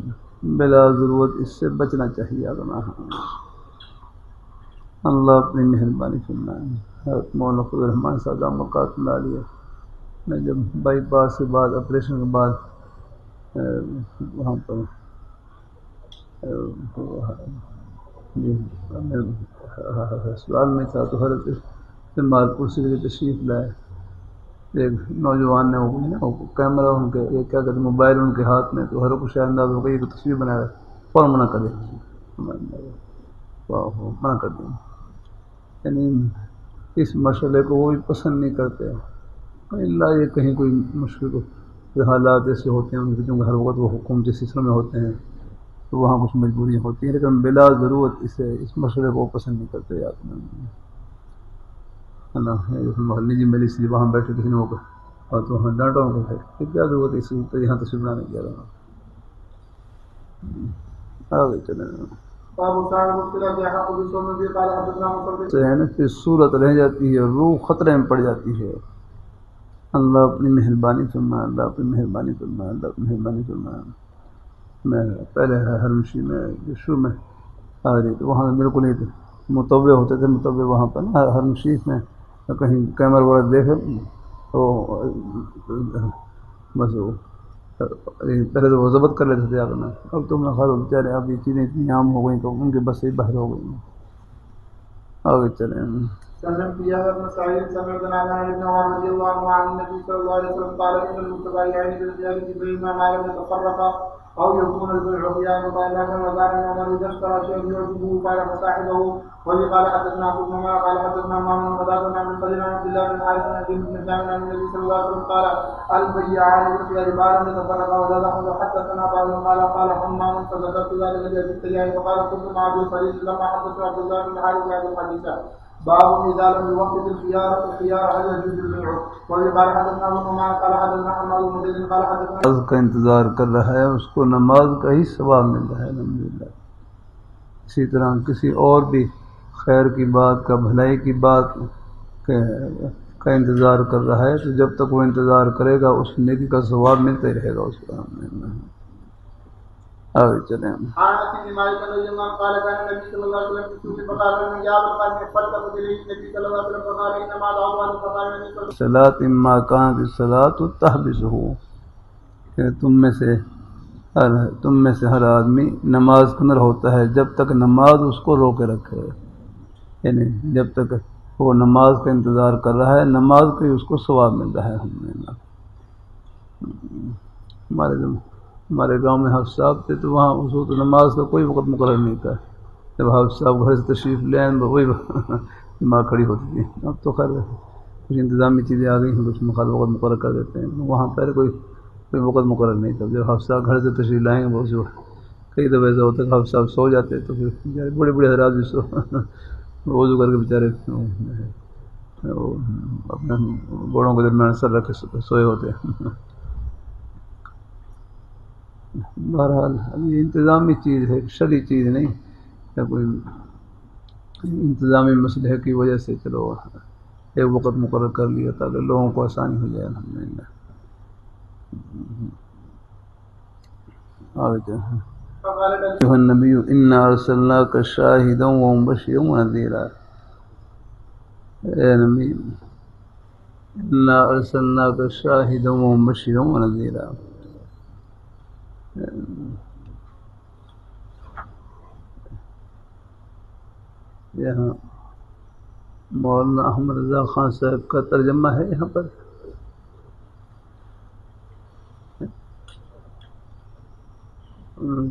بلا ضرورت اس سے بچنا چاہیے۔ اللہ اپنی مہربانی فرمائے۔ مولانا فضل الرحمان صاحب مقات لا لیا، میں جب بائی پاس کے بعد آپریشن کے بعد وہاں پر ہسپتال میں تھا تو حضرت مالپور سے تشریف لائے، ایک نوجوان نے وہ کیمرہ ان کے کیا کہتے ہیں موبائل ان کے ہاتھ میں، تو ہر کو شاید انداز ہو گئی یہ تصویر بنایا، فوراً منع کر دیا، منع کر دیا۔ یعنی اس مسئلے کو وہ بھی پسند نہیں کرتے، اللہ یہ کہیں کوئی مشکل حالات ایسے ہوتے ہیں ان کے، کیونکہ ہر وقت وہ حکومتی سلسلوں میں ہوتے ہیں تو وہاں کچھ مجبوریاں ہوتی ہیں، لیکن بلا ضرورت اس مسئلے کو پسند نہیں کرتے۔ محلے جی میری سی وہاں بیٹھے کسی نے ہو اور تو وہاں ڈانٹا ان کو کہ کیا ضرورت ہے اسی تو یہاں تصویر بنانے کی۔ آگے چلیں۔ پھر صورت رہ جاتی ہے، روح خطرے میں پڑ جاتی ہے۔ اللہ اپنی مہربانی فرمائے، اللہ اپنی مہربانی فرمائے، اللہ اپنی مہربانی فرمائے۔ میں پہلے ہرمشی میں شروع میں آ رہی تو وہاں بالکل ہی متوع ہوتے تھے، متوع وہاں پر نا ہرمشی میں کہیں کیمرہ وغیرہ دیکھے تو بس پہلے تو وہ ضبط کر لیتے تھے آگے، اب تو میں خیر بیچارے اب یہ چیزیں اتنی عام ہو گئیں کہ ان کے بس سے باہر ہو گئی۔ آگے چلیں۔ سلم فيها ابن سعيد سمعتنا عن ابن عمر رضي الله عن النبي صلى الله عليه وسلم قال ان المتبايعين بالزيادة بينهما ما لم يتفرقا او يكون البيع فيها مبايعة، وكان عمر اذا اشترى شيئا يعجبه قال فصاحبه. وفي قال حدثنا ابو بن عمر قال حدثنا مامون وقتادة عن الفضل عن عبد الله بن حارث عن ابن جابر عن النبي صلى الله عليه وسلم قال البيعان بالخيار ما لم يتفرقا. وزاد احمد حدثنا بعض قال حمام فذكرت ذلك لابي التياح فقال كنت مع ابي الخليل لما حدث عبد الله بن حارث هذا الحديث. باب إذا لم يوقت الخيار هل يجوز البيع. وفي قال حدثنا ابن عمر قال حدثنا محمد بن زيد قال حدثنا نماز کا انتظار کر رہا ہے اس کو نماز کا ہی ثواب مل رہا ہے الحمدللہ. اسی طرح کسی اور بھی خیر کی بات کا بھلائی کی بات کا انتظار کر رہا ہے تو جب تک وہ انتظار کرے گا اس نیکی کا ثواب ملتا ہی رہے گا اس کو. آگے چلیں. عن انس بن مالك رضي الله عنه قال كان النبي صلى الله عليه وسلم يسوق فقال من جاء بالقلب فلتقل اليه النبي صلى الله عليه وسلم فقال انما العدوان فقال النبي صلى الله عليه وسلم صلاۃ اما كانت الصلاۃ تحبسه کہ تم میں سے ہر آدمی نماز کے اندر ہوتا ہے جب تک نماز اس کو روکے رکھے، یعنی جب تک وہ نماز کا انتظار کر رہا ہے نماز کا ہی اس کو ثواب مل رہا ہے. ہمارے گاؤں میں حافظ صاحب تھے تو وہاں اس وقت نماز کا کوئی وقت مقرر نہیں تھا. جب حافظ صاحب گھر سے تشریف لے آئیں وہی دماغ کھڑی ہوتی تھی. اب تو خیر کچھ انتظامی چیزیں آ گئی ہیں اس میں خاص وقت مقرر کر دیتے ہیں. وہاں پہلے کوئی وقت مقرر نہیں تھا. جب حافظ صاحب گھر سے تشریف لائیں گے بہت سے کئی دفعہ ایسا ہوتا ہے کہ حافظ صاحب سو جاتے تو پھر بڑے بڑے حضرات بھی وضو کر کے بیچارے اپنے گوڑوں کے درمیان سر رکھ کے سوئے ہوتے ہیں. بہرحال یہ انتظامی چیز ہے، شرعی چیز نہیں ہے. کوئی انتظامی مسئلے کی وجہ سے چلو ایک وقت مقرر کر لیا تاکہ لوگوں کو آسانی ہو جائے الحمدللہ. ایھا النبی انا ارسلناک شاہدا ومبشرا ونذیرا. اے نبی انا ارسلناک شاہدا ومبشرا ونذیرا. یہاں مولانا احمد رضا خان صاحب کا ترجمہ ہے یہاں پر.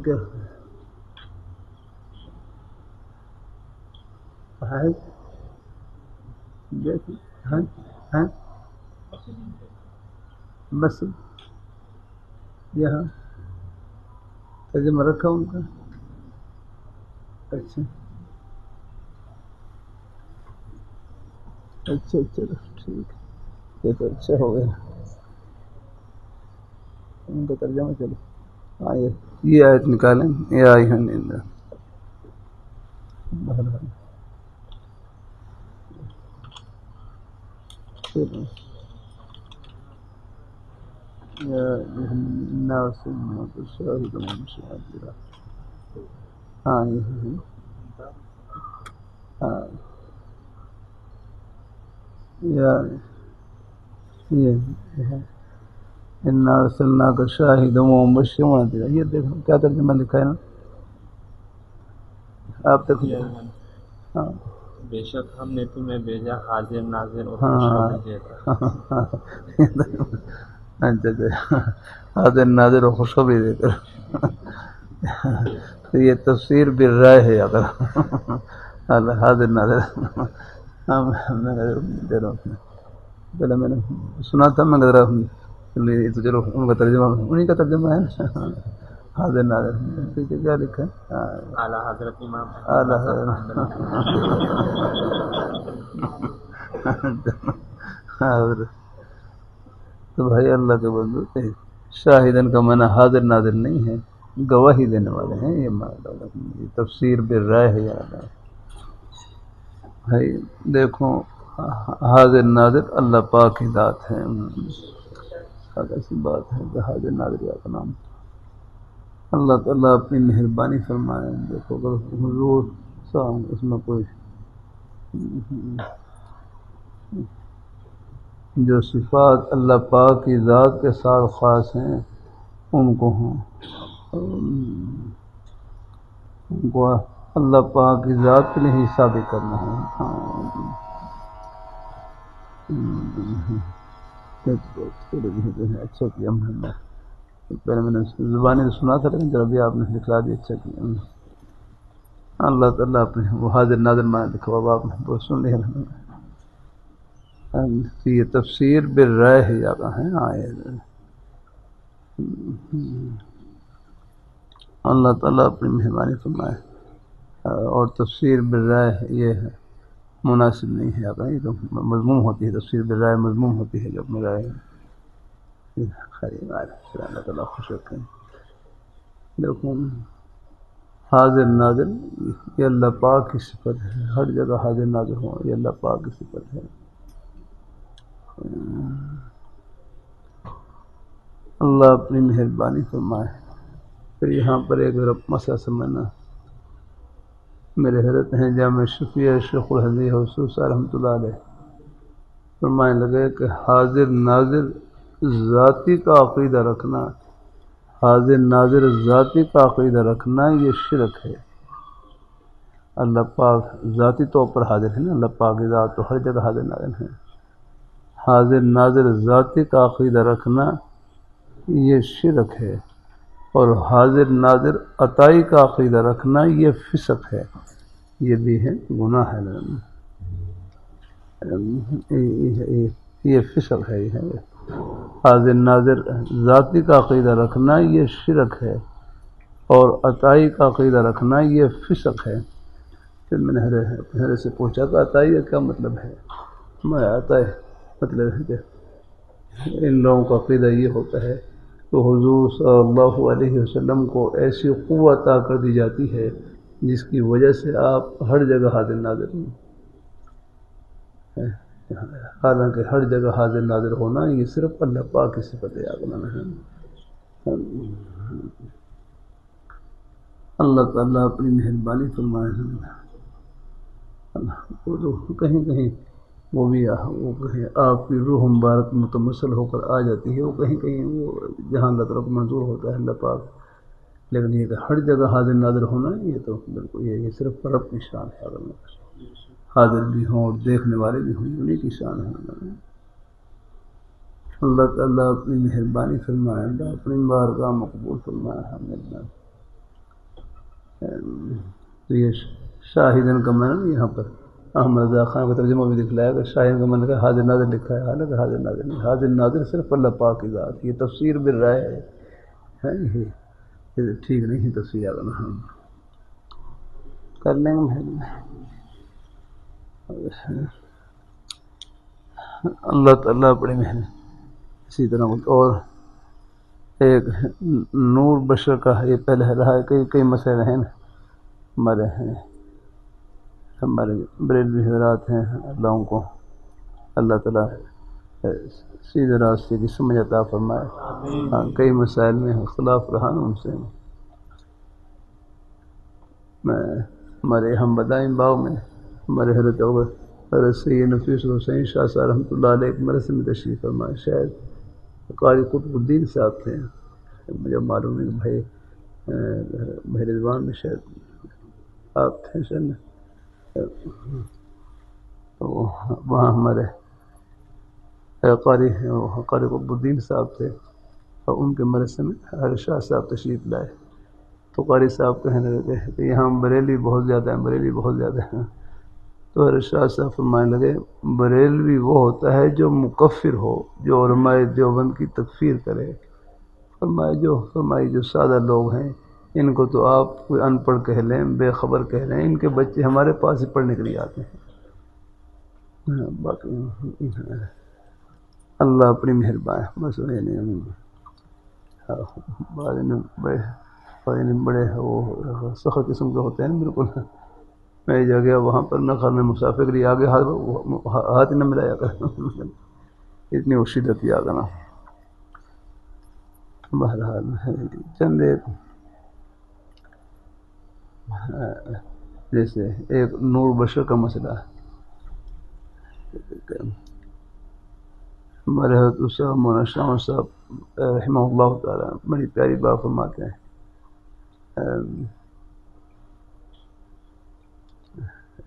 کیا ہے بس یہاں ترجمہ رکھا ان کا. اچھا اچھا چلو ٹھیک یہ تو اچھا ہو گیا ان کا ترجمہ. چلو ہاں یہ آیت نکالیں. یہ آئی ہے نیندہ بہرحال ہاں انا ارسلناک شاہدا ومبشرا ونذیرا. یہ دیکھو کیا ترجمہ لکھا ہے نا آپ دیکھو. ہاں بے شک ہم نے تمہیں بھیجا حاضر ناظر اور خوشخبری دے کر. اچھا حاضر ناظر اور خوشخبری دے کر. تو یہ تفسیر بالرائے ہے اگر حاضر ناظر. پہلے میں نے سنا تھا میں ذرا تو چلو ان کا ترجمہ انہیں کا ترجمہ ہے حاضر ناظر. کیا لکھا ہے اعلیٰ حضرت امام اعلیٰ حضرت. تو بھائی اللہ کے بندو شاہدن کا معنی حاضر ناظر نہیں ہے، گواہی دینے والے ہیں. یہ تفسیر بالرائے ہے یاد ہے بھائی. دیکھو حاضر ناظر اللہ پاک کی ذات ہے. ایسی بات ہے کہ حاضر ناظر کا نام اللہ تعالیٰ اپنی مہربانی فرمائے. دیکھو اگر حضور اس میں کوئی جو صفات اللہ پاک کی ذات کے ساتھ خاص ہیں ان کو اللہ پاک کی ذات کے لیے ہی ثابت کرنا ہے. اچھا کیا پہلے میں نے زبانی تو سنا تھا لیکن جب بھی آپ نے دکھلا دیا اچھا کیا. اللہ تعالیٰ اپنے وہ حاضر ناظر مانے لکھا اب آپ نے بہت سن لیا. یہ تفسیر بالرائے ہے جگہ ہے. اللہ تعالیٰ اپنی مہربانی فرمائے. اور تفسیر بالرائے یہ ہے مناسب نہیں ہے آقا، یہ تو مضموم ہوتی ہے، تفسیر بالرائے مضموم ہوتی ہے جو اپنی رائے خیر اللہ تعالیٰ خوش رکھیں۔ دیکھو حاضر ناظر یہ اللہ پاک کی صفت ہے، ہر جگہ حاضر ناظر ہو یہ اللہ پاک کی صفت ہے۔ اللہ اپنی مہربانی فرمائے۔ پھر یہاں پر ایک مسئلہ سمجھنا، میرے حضرت ہیں جامع شفیع شیخ الحدیث حسوس رحمۃ اللہ علیہ فرمانے لگے کہ حاضر ناظر ذاتی کا عقیدہ رکھنا، حاضر ناظر ذاتی کا عقیدہ رکھنا یہ شرک ہے۔ اللہ پاک ذاتی طور پر حاضر ہے نا، اللہ پاک کی ذات تو ہر جگہ حاضر ناظر ہے۔ حاضر ناظر ذاتی کا عقیدہ رکھنا یہ شرک ہے، اور حاضر ناظر عطائی کا عقیدہ رکھنا یہ فسق ہے، یہ بھی ہے گناہ ہے، یہ فسق ہے۔ حاضر ناظر ذاتی کا عقیدہ رکھنا یہ شرک ہے، اور عطائی کا عقیدہ رکھنا یہ فسق ہے۔ پھر میں نے حضرت سے پوچھا کہ عطائی کا کیا مطلب ہے؟ میں عطائی مطلب ہے کہ ان لوگوں کا عقیدہ یہ ہوتا ہے کہ حضور صلی اللہ علیہ وسلم کو ایسی قوت عطا کر دی جاتی ہے جس کی وجہ سے آپ ہر جگہ حاضر ناظر ہیں۔ حالانکہ ہر جگہ حاضر ناظر ہونا یہ صرف اللہ پاک کی صفت ہے۔ اللہ تعالیٰ اپنی مہربانی فرمائے۔ وہ تو کہیں کہیں وہ بھی وہ کہیں آپ کی روح مبارک متمثل ہو کر آ جاتی ہے، وہ کہیں کہیں وہ جہاں اللہ تعالیٰ کو منظور ہوتا ہے اللہ پاک، لیکن یہ کہ ہر جگہ حاضر ناظر ہونا یہ تو بالکل یہ صرف رب کی شان ہے۔ اگر حاضر بھی ہوں اور دیکھنے والے بھی ہوں انہیں کی شان ہے۔ اللہ تعالیٰ اپنی مہربانی فرمائے، اللہ اپنی بارگاہ مقبول فرمائے۔ تو یہ شاہدن کا معنی یہاں پر احمد رضا خان کا ترجمہ بھی دکھلایا کہ شاہدن کا معنی حاضر ناظر لکھا ہے، حالانکہ حاضر ناظر نہیں، حاضر ناظر صرف اللہ پاک کی ذات، یہ تفسیر بالرائے ہے، یہ ٹھیک نہیں ہے تفسیر کرنا، ہم کر لیں گے۔ اللہ تعالیٰ بڑی محنت اسی طرح اور ایک نور بشر کا یہ پہلے رہا ہے، کئی مسئلے ہیں ہمارے بریلوی حضرات ہیں، اللہ کو اللہ تعالیٰ سیدھے راستے کی سمجھ عطا فرمائے۔ کئی مسائل میں اختلاف رہا ان سے، میں ہمارے ہم بدائیں باغ میں ہمارے حضرت سید نفیس حسین شاہ صاحب رحمۃ اللہ علیہ ایک مرض میں تشریف فرمائے، شاید قاری قطب الدین صاحب تھے، مجھے معلوم ہے بھائی رضوان میں شاید آپ تھے شاید، وہاں ہمارے قاری قطب الدین صاحب تھے، اور ان کے مرثے میں حضرت شاہ صاحب تشریف لائے، تو قاری صاحب کہنے لگے کہ یہاں بریلوی بہت زیادہ ہیں، بریلوی بہت زیادہ ہیں۔ تو حضرت شاہ صاحب فرمانے لگے بریلوی وہ ہوتا ہے جو مکفر ہو، جو علماء دیوبند کی تکفیر کرے۔ فرمائے جو سادہ لوگ ہیں ان کو تو آپ کوئی ان پڑھ کہہ لیں، بے خبر کہہ لیں، ان کے بچے ہمارے پاس ہی پڑھنے کے لیے آتے ہیں۔ باقی اللہ اپنی مہربانی، بس بڑے وہ سخت قسم کے ہوتے ہیں بالکل۔ میں جا گیا وہاں پر نہ خیر میں مسافر کے لیے آگے ہاتھ ہی نہ ملایا کر، اتنی وہ شدت ہی آگا نا۔ بہرحال چند ایک جیسے ایک نور بشر کا مسئلہ ہے، ہمارے حضرت صاحب مولانا شاہ صاحب رحمہ اللہ تعالیٰ بڑی پیاری بات فرماتے ہیں۔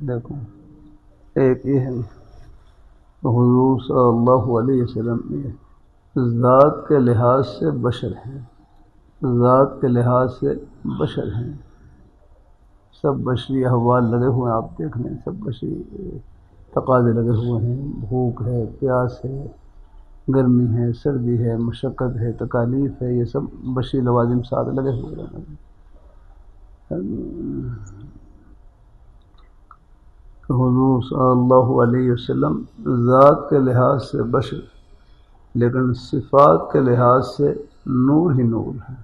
دیکھو ایک یہ ہے حضور صلی اللہ علیہ وسلم ذات کے لحاظ سے بشر ہیں، ذات کے لحاظ سے بشر ہیں، سب بشری احوال لگے ہوئے ہیں، آپ دیکھ لیں سب بشری تقاضے لگے ہوئے ہیں، بھوک ہے، پیاس ہے، گرمی ہے، سردی ہے، مشقت ہے، تکالیف ہے، یہ سب بشری لوازم ساتھ لگے ہوئے ہیں۔ حضور صلی اللہ علیہ وسلم ذات کے لحاظ سے بشر، لیکن صفات کے لحاظ سے نور ہی نور ہے۔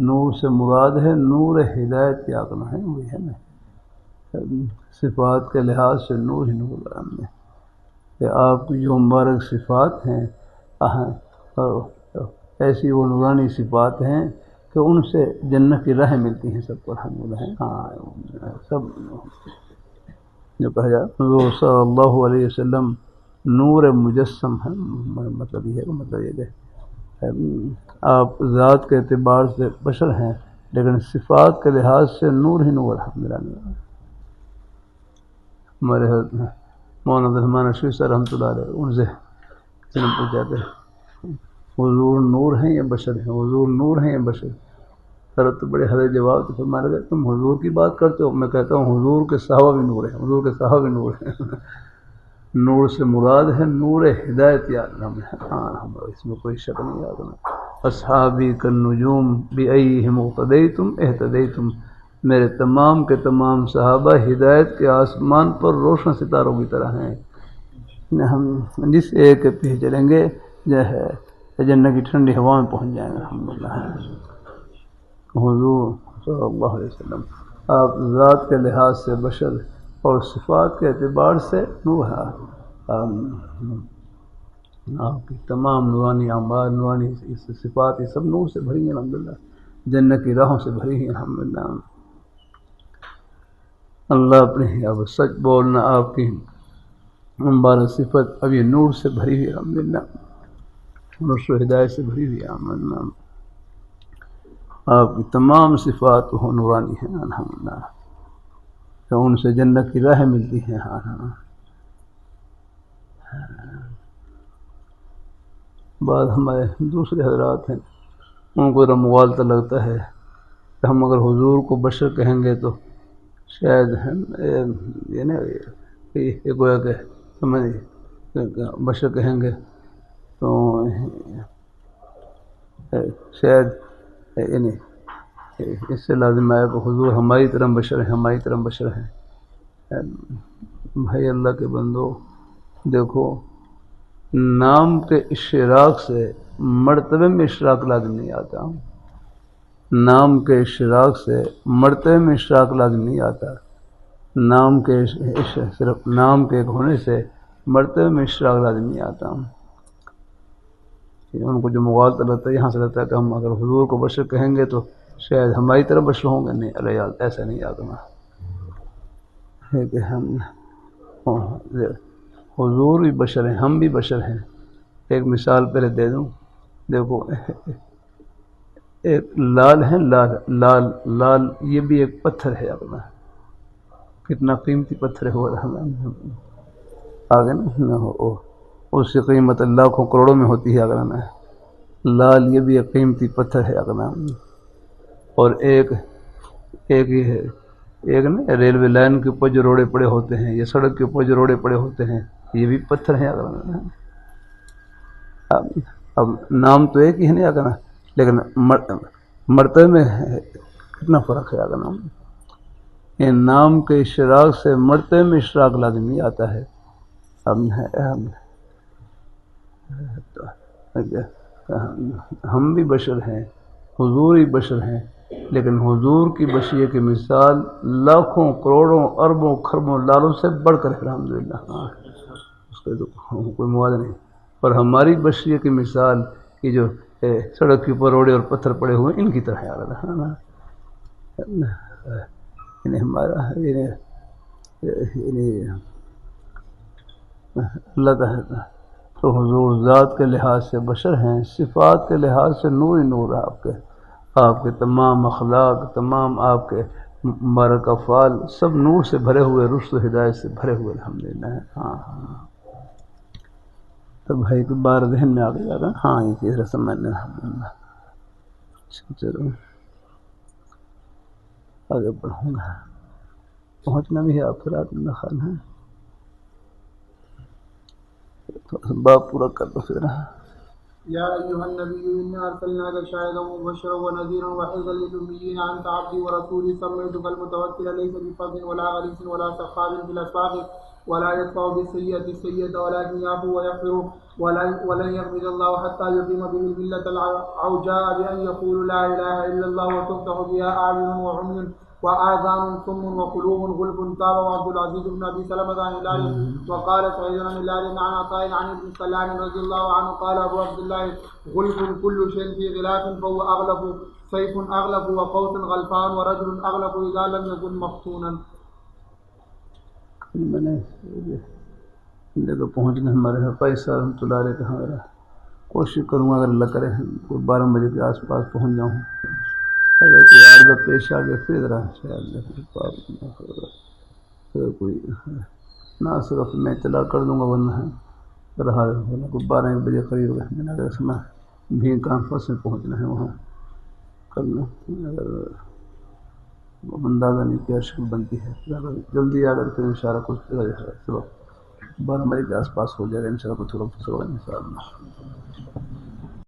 نور سے مراد ہے نور ہدایت کی عقل ہے، وہی ہے نا، صفات کے لحاظ سے نور ہی نور ہے کہ آپ کی جو مبارک صفات ہیں ایسی وہ نورانی صفات ہیں کہ ان سے جنت کی راہ ملتی ہیں سب کو، الحمدللہ۔ ہاں سب جو کہا جائے حضور صلی اللہ علیہ وسلم نور مجسم ہے، مطلب یہ ہے، مطلب یہ کہ آپ ذات کے اعتبار سے بشر ہیں لیکن صفات کے لحاظ سے نور ہی نور، الحمدللہ۔ ہمارے مولانا عبدالرحمن اشفی صاحب رحمۃ اللہ علیہ، ان سے کسی نے پوچھا کہ حضور نور ہیں یا بشر ہیں، حضور نور ہیں یا بشر؟ سر تو بڑے حضرت جواب تو فرمانے لگے تم حضور کی بات کرتے ہو، میں کہتا ہوں حضور کے صحابہ بھی نور ہیں، حضور کے صحابہ بھی نور ہیں۔ نور سے مراد ہے نور ہدایت یا ہم اس میں کوئی شک نہیں آتا۔ اصحابی کالنجوم بأیہم اقتدیتم اہتدیتم، میرے تمام کے تمام صحابہ ہدایت کے آسمان پر روشن ستاروں کی طرح ہیں، ہم جس ایک کے پیچھے چلیں گے جو ہے جنت کی ٹھنڈی ہوا میں پہنچ جائیں گے، الحمدللہ۔ حضور صلی اللہ علیہ وسلم آپ ذات کے لحاظ سے بشر اور صفات کے اعتبار سے نور ہے، آپ کی تمام نورانی اعمال، نورانی صفات، یہ سب نور سے بھری ہیں، الحمدللہ، جنت کی راہوں سے بھری ہیں، الحمدللہ۔ اللہ اپنے اب سچ بولنا، آپ کی مبارک صفت اب یہ نور سے بھری ہوئی، الحمدللہ، نور و ہدایت سے بھری ہوئی، الحمدللہ۔ آپ کی تمام صفات وہ نورانی ہیں، الحمدللہ، تو ان سے جنت کی راہ ملتی ہیں۔ بعض ہمارے دوسرے حضرات ہیں، ان کو مغالطہ لگتا ہے کہ ہم اگر حضور کو بشر کہیں گے تو شاید یہ نا یہ گویا کہ سمجھ بشر کہیں گے تو شاید یعنی اس سے لازم آیا کہ حضور ہماری طرح بشر ہیں، ہماری طرح بشر ہیں۔ بھائی اللہ کے بندو، دیکھو نام کے اشتراک سے مرتبے میں اشتراک لازم نہیں آتا، نام کے اشتراک سے مرتبے میں اشتراک لازم نہیں آتا، نام کے صرف نام کے ایک ہونے سے مرتبے میں اشتراک لازم نہیں آتا۔ ان کو جو مغالطہ لگتا ہے یہاں سے لگتا ہے کہ ہم اگر حضور کو بشر کہیں گے تو شاید ہماری طرف بشر ہوں گے، نہیں اللہ ایسا نہیں آتا ہے کہ ہم حضور بھی بشر ہیں، ہم بھی بشر ہیں۔ ایک مثال پہلے دے دوں، دیکھو ایک لال ہے، لال یہ بھی ایک پتھر ہے اپنا، کتنا قیمتی پتھر ہے وہ، آگے نا اس کی قیمت لاکھوں کروڑوں میں ہوتی ہے، اگر نا لال یہ بھی ایک قیمتی پتھر ہے اگر نا۔ اور ایک یہ ہے، ایک نا ریلوے لائن کے اوپر جو روڑے پڑے ہوتے ہیں یا سڑک کے اوپر جو روڑے پڑے ہوتے ہیں یہ بھی پتھر ہیں اگر نا۔ اب نام تو ایک ہی ہے نہیں اگر نا، لیکن مرتبے میں کتنا فرق ہے اگر نا۔ یہ نام کے اشتراک سے مرتبے میں اشتراک لازم نہیں آتا ہے۔ ہم بھی بشر ہیں، حضور ہی بشر ہیں، لیکن حضور کی بشریہ کی مثال لاکھوں کروڑوں اربوں خربوں لالوں سے بڑھ کر ہے، الحمدللہ، اس کا تو کوئی موازنہ نہیں۔ اور ہماری بشریہ کی مثال یہ جو سڑک کے اوپر روڑے اور پتھر پڑے ہوئے ان کی طرح ہے، ہمارا اللہ تعالیٰ تو حضور ذات کے لحاظ سے بشر ہیں، صفات کے لحاظ سے نور ہی نور ہے، آپ کے تمام اخلاق، تمام آپ کے مبارک افعال سب نور سے بھرے ہوئے، رشد و ہدایت سے بھرے ہوئے، الحمدللہ۔ ہاں تو بھائی کو بار ذہن میں آ گیا گا، ہاں یہ تیسرا سمجھنا، الحمدللہ۔ چلو آگے بڑھوں گا، پہنچنا بھی ہے آپ پھر آپ میں خیال ہے باب پورا کر دو پھر۔ يا أيها النبي إنا أرسلناك شاهدا ومبشرا ونذيرا وحرزا للأميين أنت عبدي ورسولي سميتك المتوكل ليس بفضل ولا غليظ ولا سخاب في الأسواق ولا يدفع بالسيئة السيئة ولكن يعفو ويغفر ولن يغفر الله حتى يقيم به الملة العوجاء بأن يقول لا إله إلا الله وتفتح بها أعين وعمي وآذان صم وقلوب غلف تاب وعبد العزيز بن أبي سلمة عن هلال وقال سعيد بن هلال عن عطاء عن ابن سلام رضي الله عنه قال أبو عبد الله غلف كل شيء في غلاف فهو أغلف سيف أغلف وقوس غلفان ورجل أغلف إذا لم يكن مفتونا. میں نے جگہ پہنچنا ہمارے پیسہ رحمۃ اللہ علیہ کہاں رہا کوشش کروں گا اگر اللہ کرے کوئی 12 بجے کے آس پاس پہنچ جاؤں اگر کوئی عارضہ پیش آ گیا پھر رہا پھر کوئی نہ صرف میں اطلاع کر دوں گا ورنہ رہا کوئی 12 بجے قریب میں نے اگر سنا بھی کانفرنس میں پہنچنا ہے وہاں کر لوں اگر اندازہ نہیں کیا شکل بنتی ہے اگر جلدی آ کر پھر انشاءاللہ کچھ صبح 12 بجے کے آس پاس ہو جائے گا انشاءاللہ کچھ تھوڑا ان شاء اللہ.